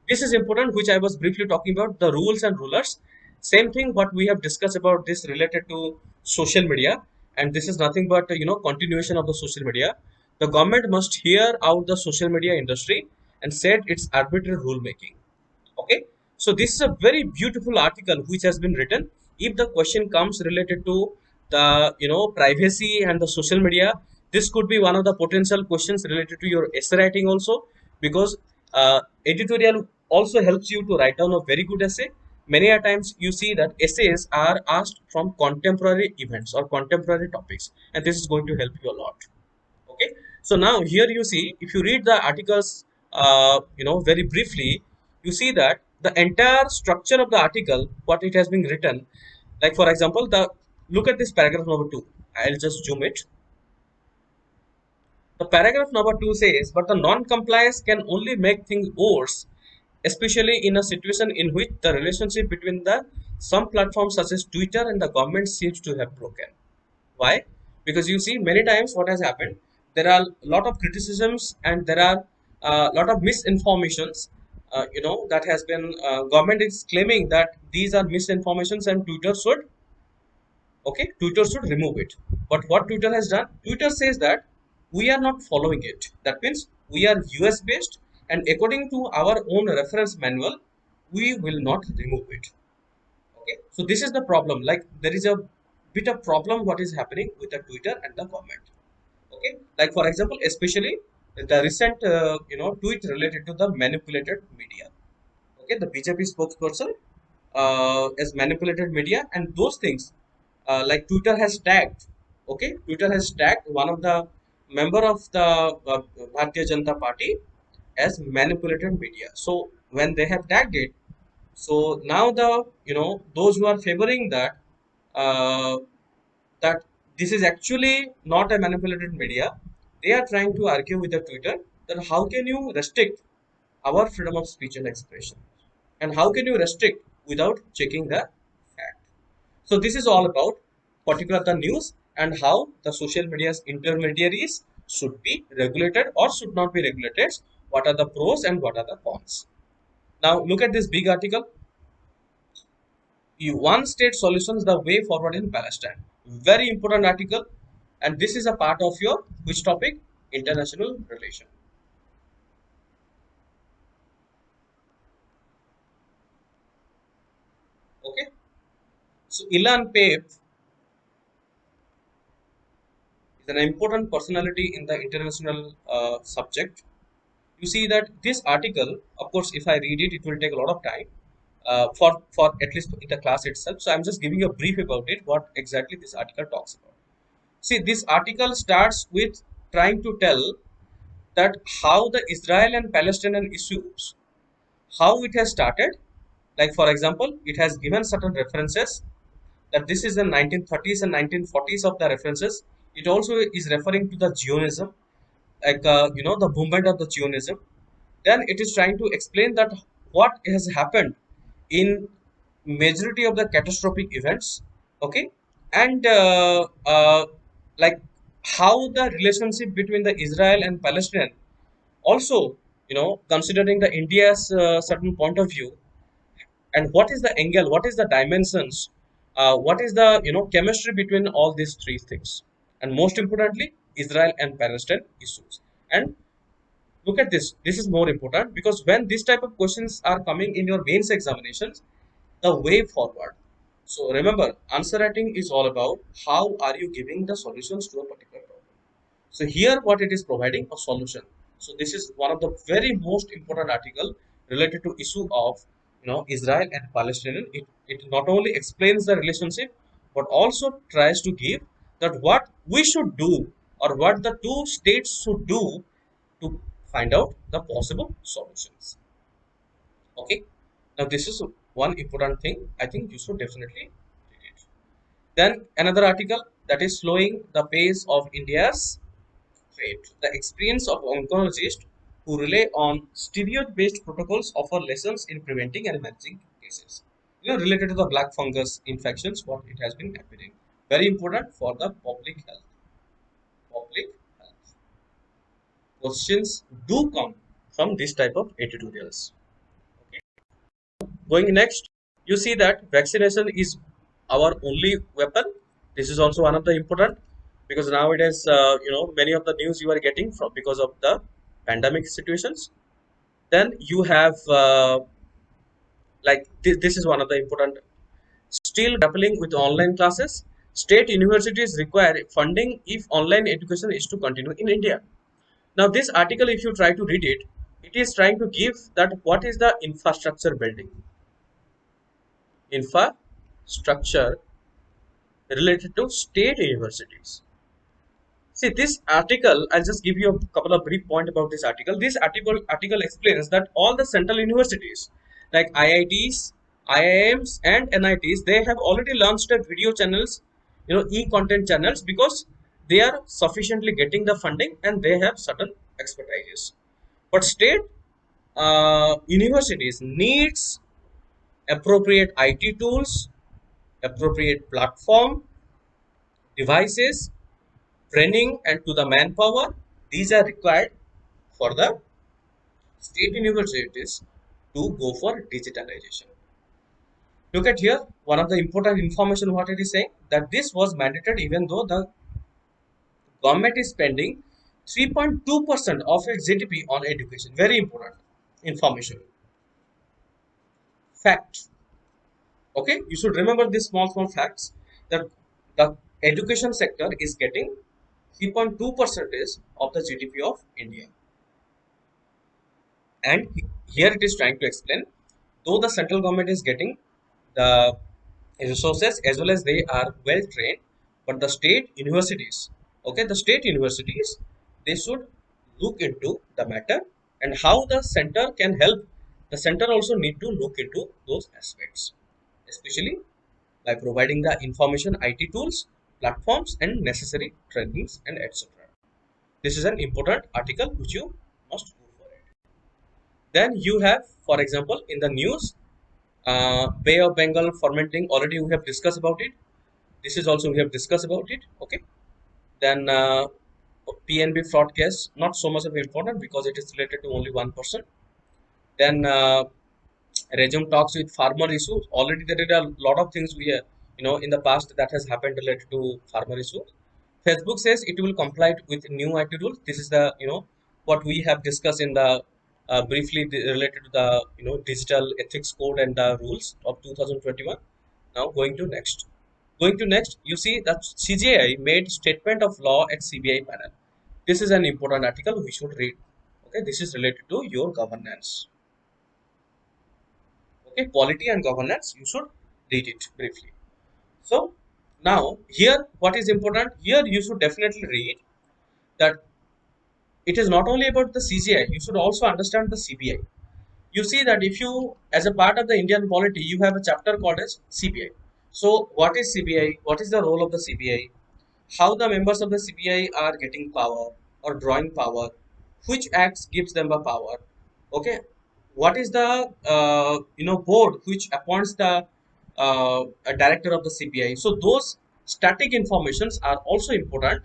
This is important, which I was briefly talking about the rules and rulers. Same thing what we have discussed about this related to social media, and this is nothing but continuation of the social media. The government must hear out the social media industry and set its arbitrary rule making. Okay, so this is a very beautiful article which has been written. If the question comes related to the privacy and the social media, this could be one of the potential questions related to your essay writing also, because editorial also helps you to write down a very good essay. Many a times you see that essays are asked from contemporary events or contemporary topics, and this is going to help you a lot. Okay, so now here you see, if you read the articles very briefly, you see that the entire structure of the article, what it has been written, like for example, the look at this paragraph number 2. I'll just zoom it. The paragraph number 2 says, but the non-compliance can only make things worse, especially in a situation in which the relationship between the some platforms such as Twitter and the government seems to have broken. Why? Because you see, many times what has happened, there are a lot of criticisms and there are a lot of misinformations. That has been government is claiming that these are misinformations and Twitter should remove it. But what Twitter has done? Twitter says that we are not following it. That means we are US based, and according to our own reference manual, we will not remove it. Okay, so this is the problem. Like there is a bit of problem what is happening with the Twitter and the government. Okay, like for example, especially the recent tweet related to the manipulated media. Okay, the BJP spokesperson is manipulated media, and those things like Twitter has tagged. Okay, Twitter has tagged one of the member of the Bharatiya Janata Party as manipulated media. So when they have tagged it, so now the those who are favoring that uh, that this is actually not a manipulated media, they are trying to argue with the Twitter that how can you restrict our freedom of speech and expression, and how can you restrict without checking the fact. So this is all about particular the news and how the social media's intermediaries should be regulated or should not be regulated. What are the pros and what are the cons? Now look at this big article. One state solutions the way forward in Palestine. Very important article, and this is a part of your which topic? International relation. Okay, so Ilan Pape is an important personality in the international subject. You see that this article, of course, if I read it, it will take a lot of time for at least in the class itself. So I'm just giving you a brief about it, what exactly this article talks about. See, this article starts with trying to tell that how the Israel and Palestinian issues, how it has started. Like for example, it has given certain references that this is the 1930s and 1940s of the references. It also is referring to the Zionism, like the movement of the Zionism. Then it is trying to explain that what has happened in majority of the catastrophic events. Okay, and like how the relationship between the Israel and Palestinian also, considering the India's certain point of view, and what is the angle, what is the dimensions, what is the chemistry between all these three things, and most importantly, Israel and Palestine issues. And look at this. This is more important because when this type of questions are coming in your mains examinations, the way forward. So remember, answer writing is all about how are you giving the solutions to a particular problem. So here what it is providing a solution. So this is one of the very most important article related to issue of Israel and Palestinian. It not only explains the relationship but also tries to give that what we should do or what the two states should do to find out the possible solutions. Okay. Now this is one important thing. I think you should definitely read it. Then another article that is slowing the pace of India's trade. The experience of oncologists who rely on steroid-based protocols offer lessons in preventing and managing cases. Related to the black fungus infections, what it has been happening. Very important for the public health. Public health. Questions do come from this type of editorials. Okay. Going next, you see that vaccination is our only weapon. This is also one of the important, because nowadays many of the news you are getting from because of the pandemic situations. Then you have this is one of the important, still grappling with online classes. State universities require funding if online education is to continue in India. Now this article, if you try to read it, it is trying to give that what is the infrastructure building, infrastructure related to state universities. See, this article, I'll just give you a couple of brief points about this article. This article explains that all the central universities like IITs, IIMs, and NITs, they have already launched a video channels, e-content channels, because they are sufficiently getting the funding and they have certain expertise. But state universities needs appropriate IT tools, appropriate platform, devices, training, and to the manpower. These are required for the state universities to go for digitalization. Look at here, one of the important information what it is saying, that this was mandated even though the government is spending 3.2% of its GDP on education. Very important information. Fact. Okay, you should remember these small facts, that the education sector is getting 3.2% of the GDP of India. And here it is trying to explain, though the central government is getting the resources as well as they are well trained, but the state universities, okay, the state universities, they should look into the matter and how the center can help. The center also need to look into those aspects, especially by providing the information IT tools, platforms, and necessary trainings and etc. This is an important article which you must go for it. Then you have, for example, in the news, Bay of Bengal fermenting, already we have discussed about it. This is also we have discussed about it. Okay. Then PNB fraud case, not so much of important because it is related to only one person. Then resume talks with farmer issues. Already there are a lot of things we in the past that has happened related to farmer issues. Facebook says it will comply with new IT rules. This is the what we have discussed in the briefly related to the digital ethics code and the rules of 2021. Now going to next, you see that CJI made statement of law at CBI panel. This is an important article we should read. Okay, this is related to your governance. Okay, polity and governance, you should read it briefly. So now here what is important, here you should definitely read that it is not only about the CGI, you should also understand the CBI. You see that if you, as a part of the Indian polity, you have a chapter called as CBI. So what is CBI? What is the role of the CBI? How the members of the CBI are getting power or drawing power? Which acts gives them the power? Okay, what is the board which appoints the a director of the CBI? So those static informations are also important.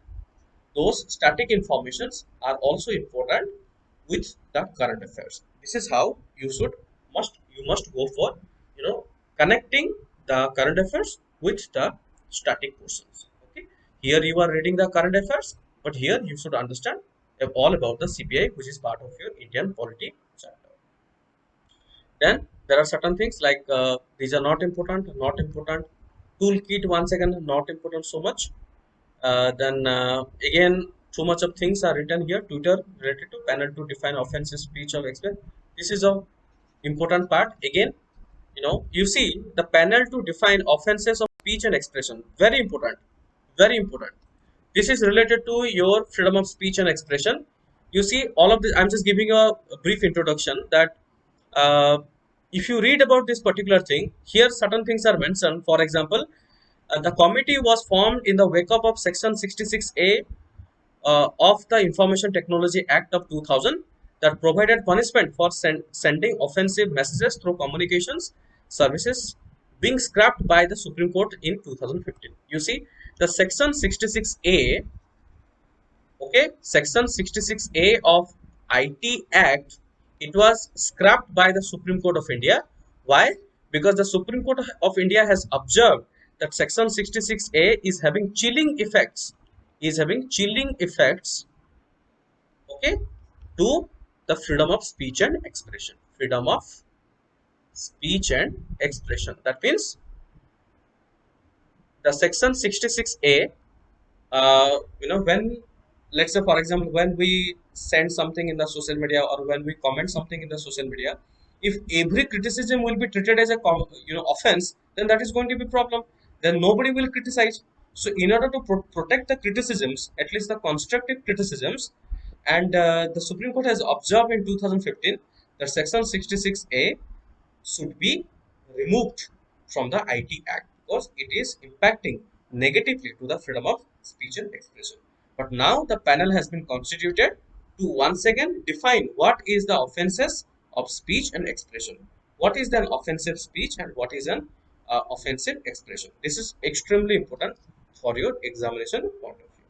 Those static informations are also important with the current affairs. This is how you must go for connecting the current affairs with the static portions. Okay, here you are reading the current affairs, but here you should understand all about the CBI, which is part of your Indian polity chapter. Then there are certain things like these are not important, not important. Toolkit, once again, not important so much. Then again, so much of things are written here. Twitter related to panel to define offensive speech of express. This is a important part. Again, you see the panel to define offenses of speech and expression. Very important. Very important. This is related to your freedom of speech and expression. You see all of this. I'm just giving a brief introduction that uh, if you read about this particular thing, here certain things are mentioned. For example, the committee was formed in the wake up of Section 66A of the Information Technology Act of 2000 that provided punishment for sending offensive messages through communications services, being scrapped by the Supreme Court in 2015. You see, the Section 66A, okay, Section 66A of IT Act, it was scrapped by the Supreme Court of India. Why? Because the Supreme Court of India has observed that Section 66A is having chilling effects, okay, to the freedom of speech and expression. Freedom of speech and expression. That means the Section 66A, when, let's say for example, when we send something in the social media or when we comment something in the social media, if every criticism will be treated as a offense, then that is going to be problem. Then nobody will criticize. So in order to protect the criticisms, at least the constructive criticisms, and the Supreme Court has observed in 2015 that Section 66A should be removed from the IT Act because it is impacting negatively to the freedom of speech and expression. But now the panel has been constituted to once again define what is the offenses of speech and expression. What is an offensive speech and what is an offensive expression? This is extremely important for your examination point of view.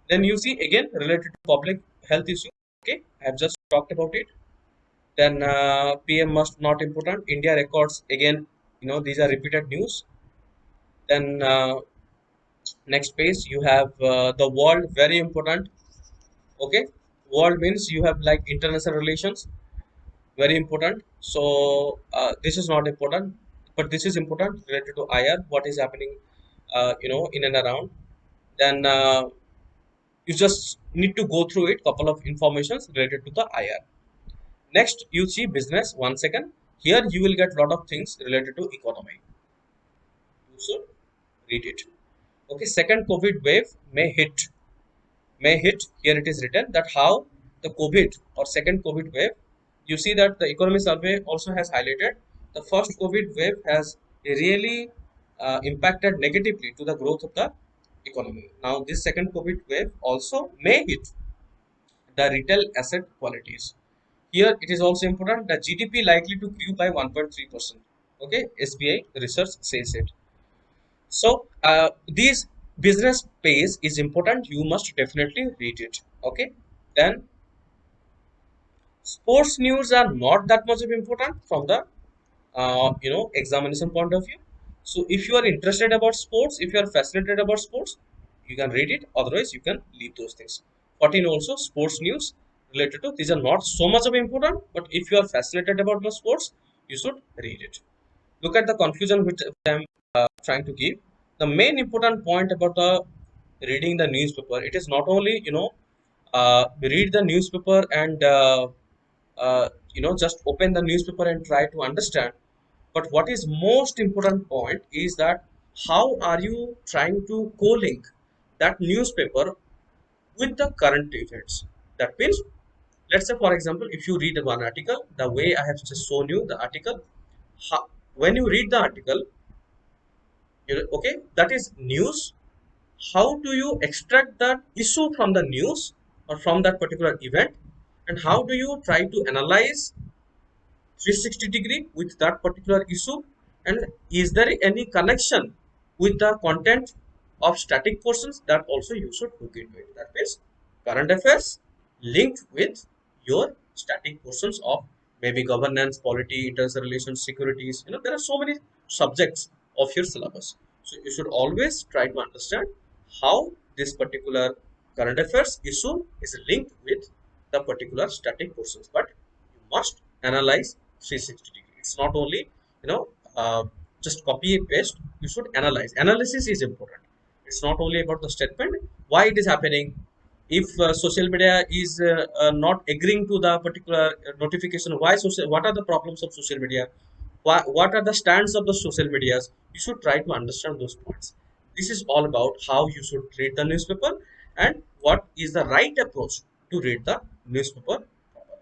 Then you see again related to public health issue. Okay, I have just talked about it. Then PM must not important. India records again. These are repeated news. Then next page you have the world, very important. Okay, world means you have like international relations, very important. So this is not important, but this is important related to IR. What is happening, in and around. Then you just need to go through it. Couple of informations related to the IR. Next, you see business. Once again, here you will get lot of things related to economy. You should read it. Okay, second COVID wave may hit. May hit. Here it is written that how the COVID or second COVID wave. You see that the economy survey also has highlighted the first COVID wave has really impacted negatively to the growth of the economy. Now, this second COVID wave also may hit the retail asset qualities. Here it is also important that GDP likely to grew by 1.3%. Okay, SBI research says it. So these business pays is important. You must definitely read it. Okay, then sports news are not that much of important from the examination point of view. So if you are interested about sports, if you are fascinated about sports, you can read it. Otherwise, you can leave those things. 14 also sports news related to these are not so much of important, but if you are fascinated about the sports, you should read it. Look at the conclusion which I am trying to give. The main important point about the reading the newspaper, it is not only read the newspaper and just open the newspaper and try to understand, but what is most important point is that how are you trying to co-link that newspaper with the current events. That means, let's say for example, if you read one article, the way I have just shown you the article, when you read the article, okay, that is news. How do you extract that issue from the news or from that particular event, and how do you try to analyze 360-degree with that particular issue, and is there any connection with the content of static portions? That also you should look into it. That means current affairs linked with your static portions of maybe governance, polity, international relations, securities. There are so many subjects of your syllabus, so you should always try to understand how this particular current affairs issue is linked with the particular static portions, but you must analyze 360-degree. It's not only just copy and paste. You should analyze. Analysis is important. It's not only about the statement, why it is happening, if social media is not agreeing to the particular notification, what are the problems of social media, what are the stands of the social medias, you should try to understand those points. This is all about how you should read the newspaper and what is the right approach to read the newspaper properly.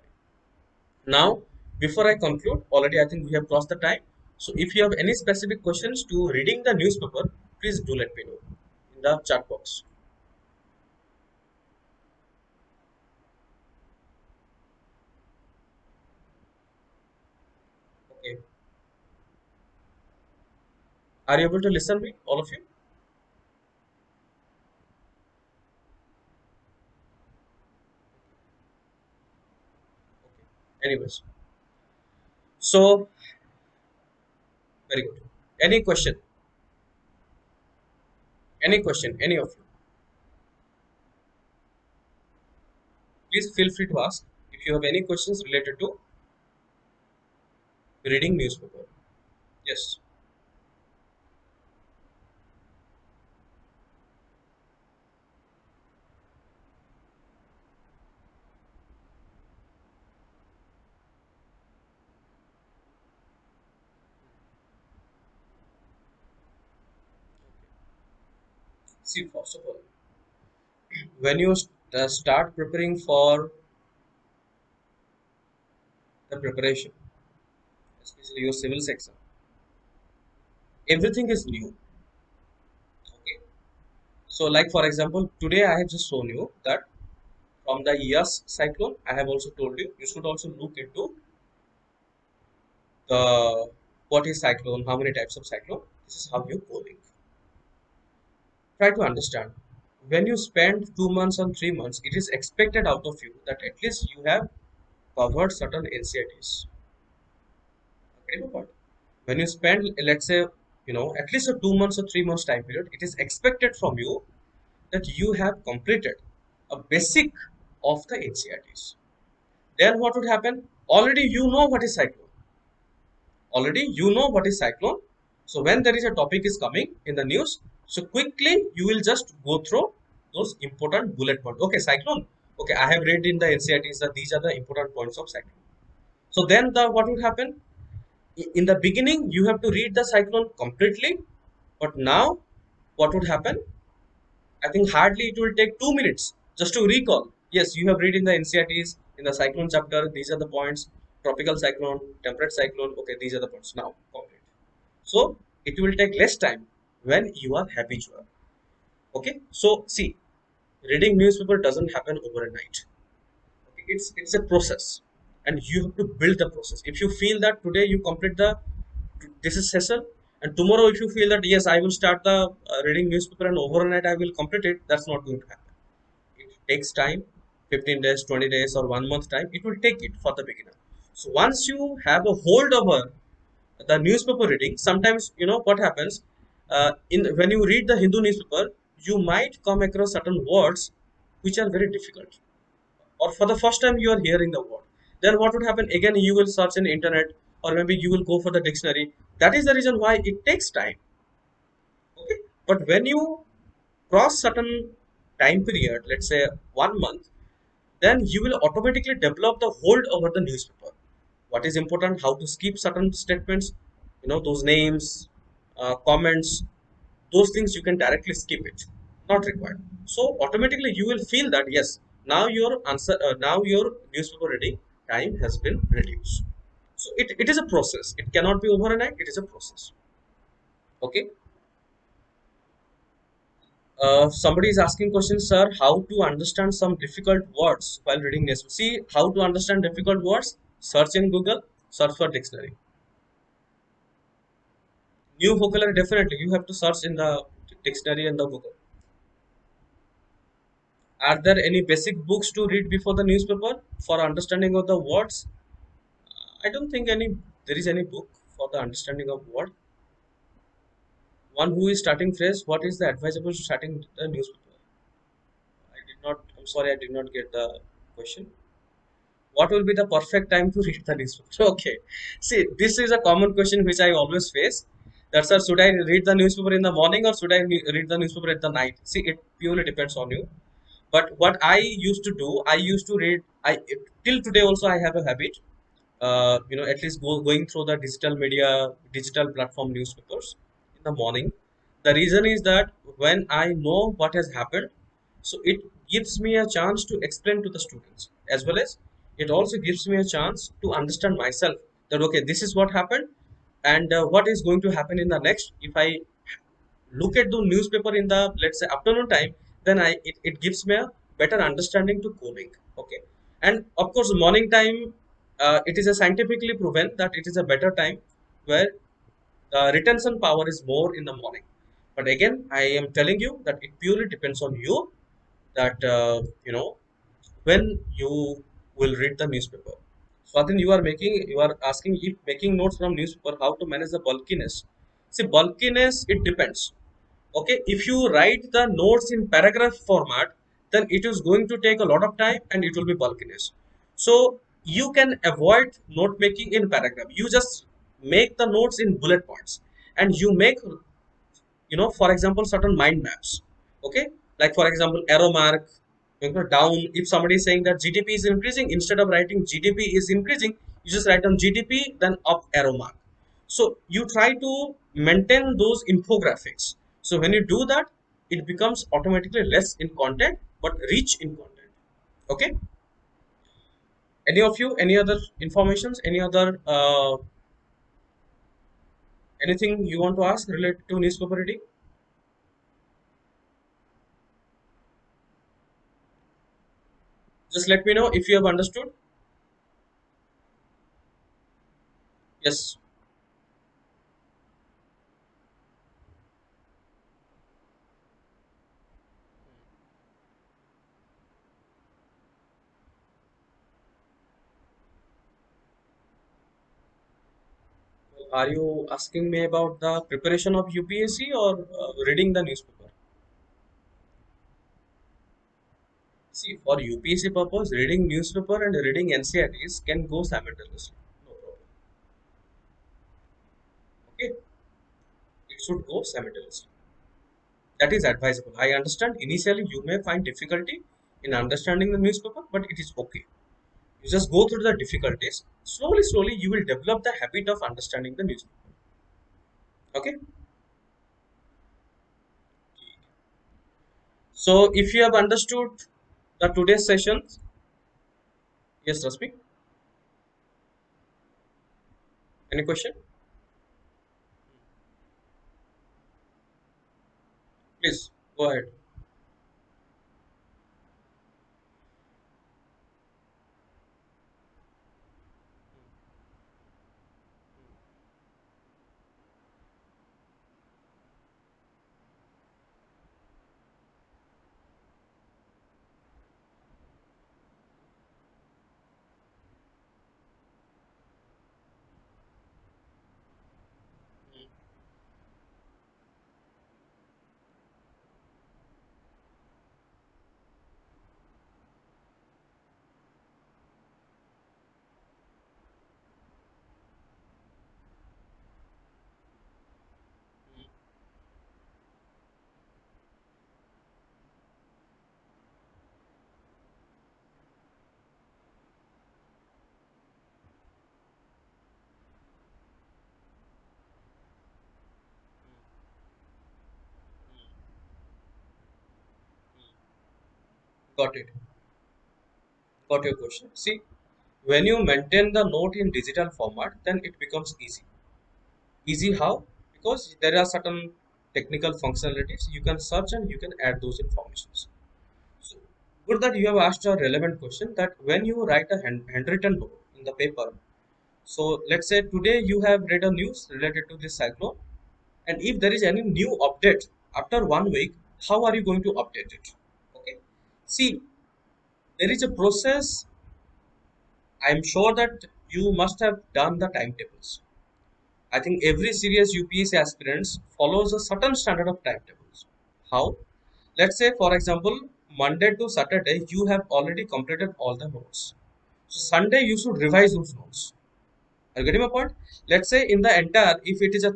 Now, before I conclude, already I think we have crossed the time. So if you have any specific questions to reading the newspaper, please do let me know in the chat box. Okay. Are you able to listen me, all of you? Okay. Anyways, so very good. Any question? Any question? Any of you? Please feel free to ask if you have any questions related to reading newspaper. Yes. See, first of all, when you start preparing for the preparation, especially your civil exam, everything is new. Okay. So, like for example, today I have just shown you that from the Yas cyclone, I have also told you you should also look into the what is cyclone, how many types of cyclone. This is how you coding. Try to understand. When you spend 2 months or 3 months, it is expected out of you that at least you have covered certain NCITs. Okay, but when you spend, let's say, at least a 2 months or 3 months time period, it is expected from you that you have completed a basic of the NCITs. Then what would happen? Already you know what is cyclone. Already you know what is cyclone. So when there is a topic is coming in the news, so quickly you will just go through those important bullet points. Okay, cyclone. Okay, I have read in the NCITs that these are the important points of cyclone. So then what will happen? In the beginning you have to read the cyclone completely, but now what would happen? I think hardly it will take 2 minutes just to recall. Yes, you have read in the NCRTs in the cyclone chapter. These are the points: tropical cyclone, temperate cyclone. Okay, these are the points. Now complete. So it will take less time when you are habitual. Okay. So see, reading newspaper doesn't happen overnight. Okay, it's a process, and you have to build the process. If you feel that today you complete the this is session, and tomorrow if you feel that yes I will start the reading newspaper and overnight I will complete it, that's not going to happen. It takes time, 15 days, 20 days, or 1 month time it will take it for the beginner. So once you have a hold over the newspaper reading, sometimes you know what happens. In when you read the Hindu newspaper, you might come across certain words which are very difficult, or for the first time you are hearing the word. Then what would happen? Again you will search in internet, or maybe you will go for the dictionary. That is the reason why it takes time. Okay, but when you cross certain time period, let's say 1 month, then you will automatically develop the hold over the newspaper. What is important, how to skip certain statements, those names, comments, those things you can directly skip it, not required. So automatically you will feel that yes, now your answer, now your newspaper reading time has been reduced. So it is a process, it cannot be overnight, it is a process. Okay. Somebody is asking questions, sir, how to understand some difficult words while reading newspaper. See, how to understand difficult words, search in Google, search for dictionary. New vocabulary, definitely you have to search in the dictionary and the Google. Are there any basic books to read before the newspaper for understanding of the words? I don't think there is any book for the understanding of word. One who is starting fresh, what is the advisable starting the newspaper? I'm sorry, I did not get the question. What will be the perfect time to read the newspaper? Okay. See, this is a common question which I always face. That sir, should I read the newspaper in the morning or should I read the newspaper at the night? See, it purely depends on you. But what I used to do, I used to read. I till today also I have a habit. At least going through the digital media, digital platform newspapers in the morning. The reason is that when I know what has happened, so it gives me a chance to explain to the students, as well as it also gives me a chance to understand myself that okay, this is what happened, and what is going to happen in the next. If I look at the newspaper in the, let's say, afternoon time, then it gives me a better understanding to coding. Okay, and of course morning time, it is a scientifically proven that it is a better time where the retention power is more in the morning. But again, I am telling you that it purely depends on you, that when you will read the newspaper. Swatin, you are asking if making notes from newspaper, how to manage the bulkiness. See, bulkiness, it depends. Okay, if you write the notes in paragraph format, then it is going to take a lot of time and it will be bulkiness. So you can avoid note making in paragraph. You just make the notes in bullet points, and you make, for example, certain mind maps. Okay, like for example, arrow mark, down. If somebody is saying that GDP is increasing, instead of writing GDP is increasing, you just write down GDP, then up arrow mark. So you try to maintain those infographics. So when you do that, it becomes automatically less in content but rich in content. Okay, any of you, any other informations, any other anything you want to ask related to newspaper reading? Just let me know if you have understood. Yes. Are you asking me about the preparation of UPSC or reading the newspaper? See, for UPSC purpose, reading newspaper and reading NCRTs can go simultaneously. No problem. Okay, it should go simultaneously. That is advisable. I understand initially you may find difficulty in understanding the newspaper, but it is okay. You just go through the difficulties. Slowly, slowly, you will develop the habit of understanding the newspaper. Okay. So, if you have understood the today's session, yes, Rasmi, any question? Please go ahead. Got it. Got your question. See, when you maintain the note in digital format, then it becomes easy. Easy how? Because there are certain technical functionalities you can search and you can add those informations. So, good that you have asked a relevant question, that when you write a handwritten note in the paper, so let's say today you have read a news related to this cyclone, and if there is any new update after 1 week, how are you going to update it? Okay. See, there is a process. I'm sure that you must have done the timetables. I think every serious UPSC aspirants follows a certain standard of timetables. How? Let's say, for example, Monday to Saturday, you have already completed all the notes. So Sunday, you should revise those notes. Are you getting my point? Let's say in the entire, if it is a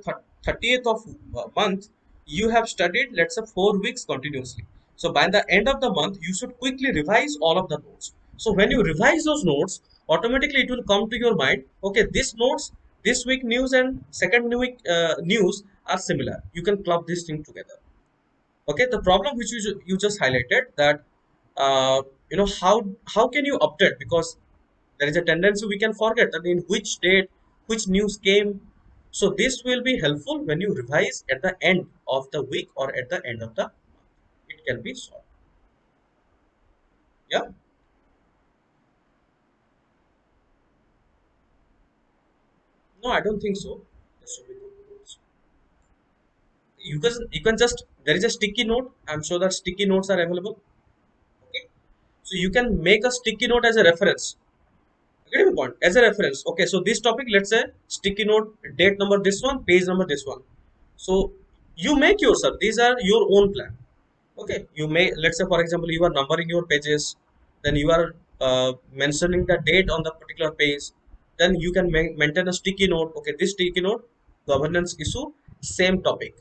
30th of month, you have studied, let's say, 4 weeks continuously. So by the end of the month, you should quickly revise all of the notes. So when you revise those notes, automatically it will come to your mind, okay, this notes, this week news and second week news are similar. You can club this thing together. Okay, the problem which you just highlighted, that how can you update, because there is a tendency we can forget that in which date which news came. So this will be helpful when you revise at the end of the week or at the end of the month. It can be solved. Yeah. No, I don't think so. There should be no rules. You can just, there is a sticky note. I'm sure that sticky notes are available. Okay, so you can make a sticky note as a reference. Getting the point, as a reference. Okay, so this topic, let's say sticky note, date number this one, page number this one. So you make yourself, these are your own plan. Okay, you may, let's say for example, you are numbering your pages, then you are mentioning the date on the particular page, then you can maintain a sticky note. Okay, this sticky note, governance issue, same topic,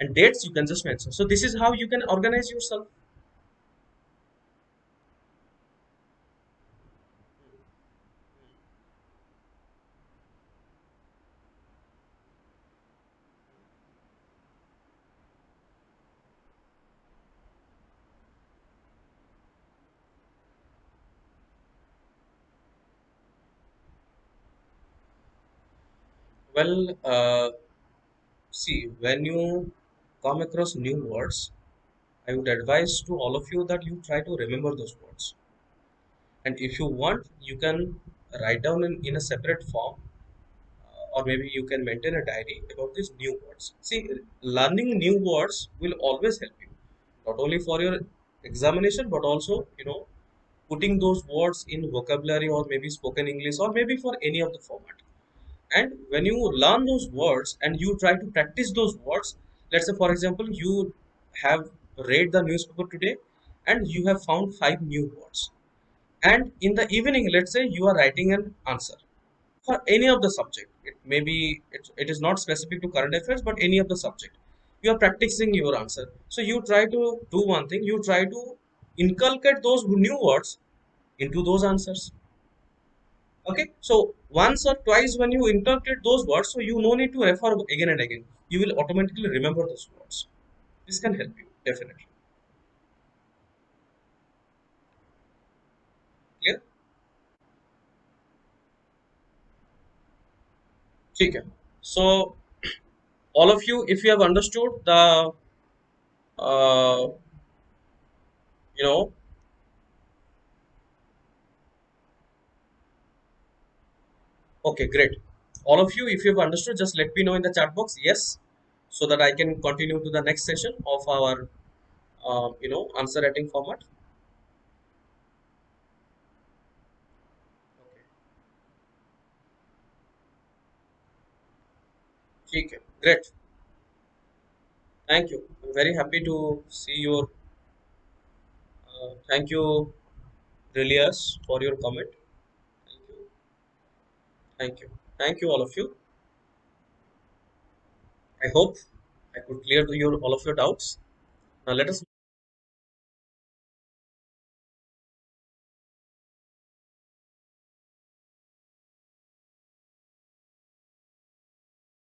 and dates you can just mention. So this is how you can organize yourself. Well, see, when you come across new words, I would advise to all of you that you try to remember those words. And if you want, you can write down in a separate form, or maybe you can maintain a diary about these new words. See, learning new words will always help you, not only for your examination, but also, putting those words in vocabulary or maybe spoken English or maybe for any of the format. And when you learn those words and you try to practice those words, let's say for example, you have read the newspaper today and you have found five new words, and in the evening, let's say you are writing an answer for any of the subject. It may be, it is not specific to current affairs, but any of the subject, you are practicing your answer. So you try to do one thing, you try to inculcate those new words into those answers. Okay, so once or twice when you interpret those words, so you no need to refer again and again, you will automatically remember those words. This can help you definitely. Clear? Okay, so all of you, if you have understood the uh, you know okay, great. All of you, if you have understood, just let me know in the chat box yes, so that I can continue to the next session of our answer writing format. Okay, okay, great. Thank you. I'm very happy to see your thank you, Relias, for your comment. Thank you. Thank you. Thank you, all of you. I hope I could clear your all of your doubts. Now let us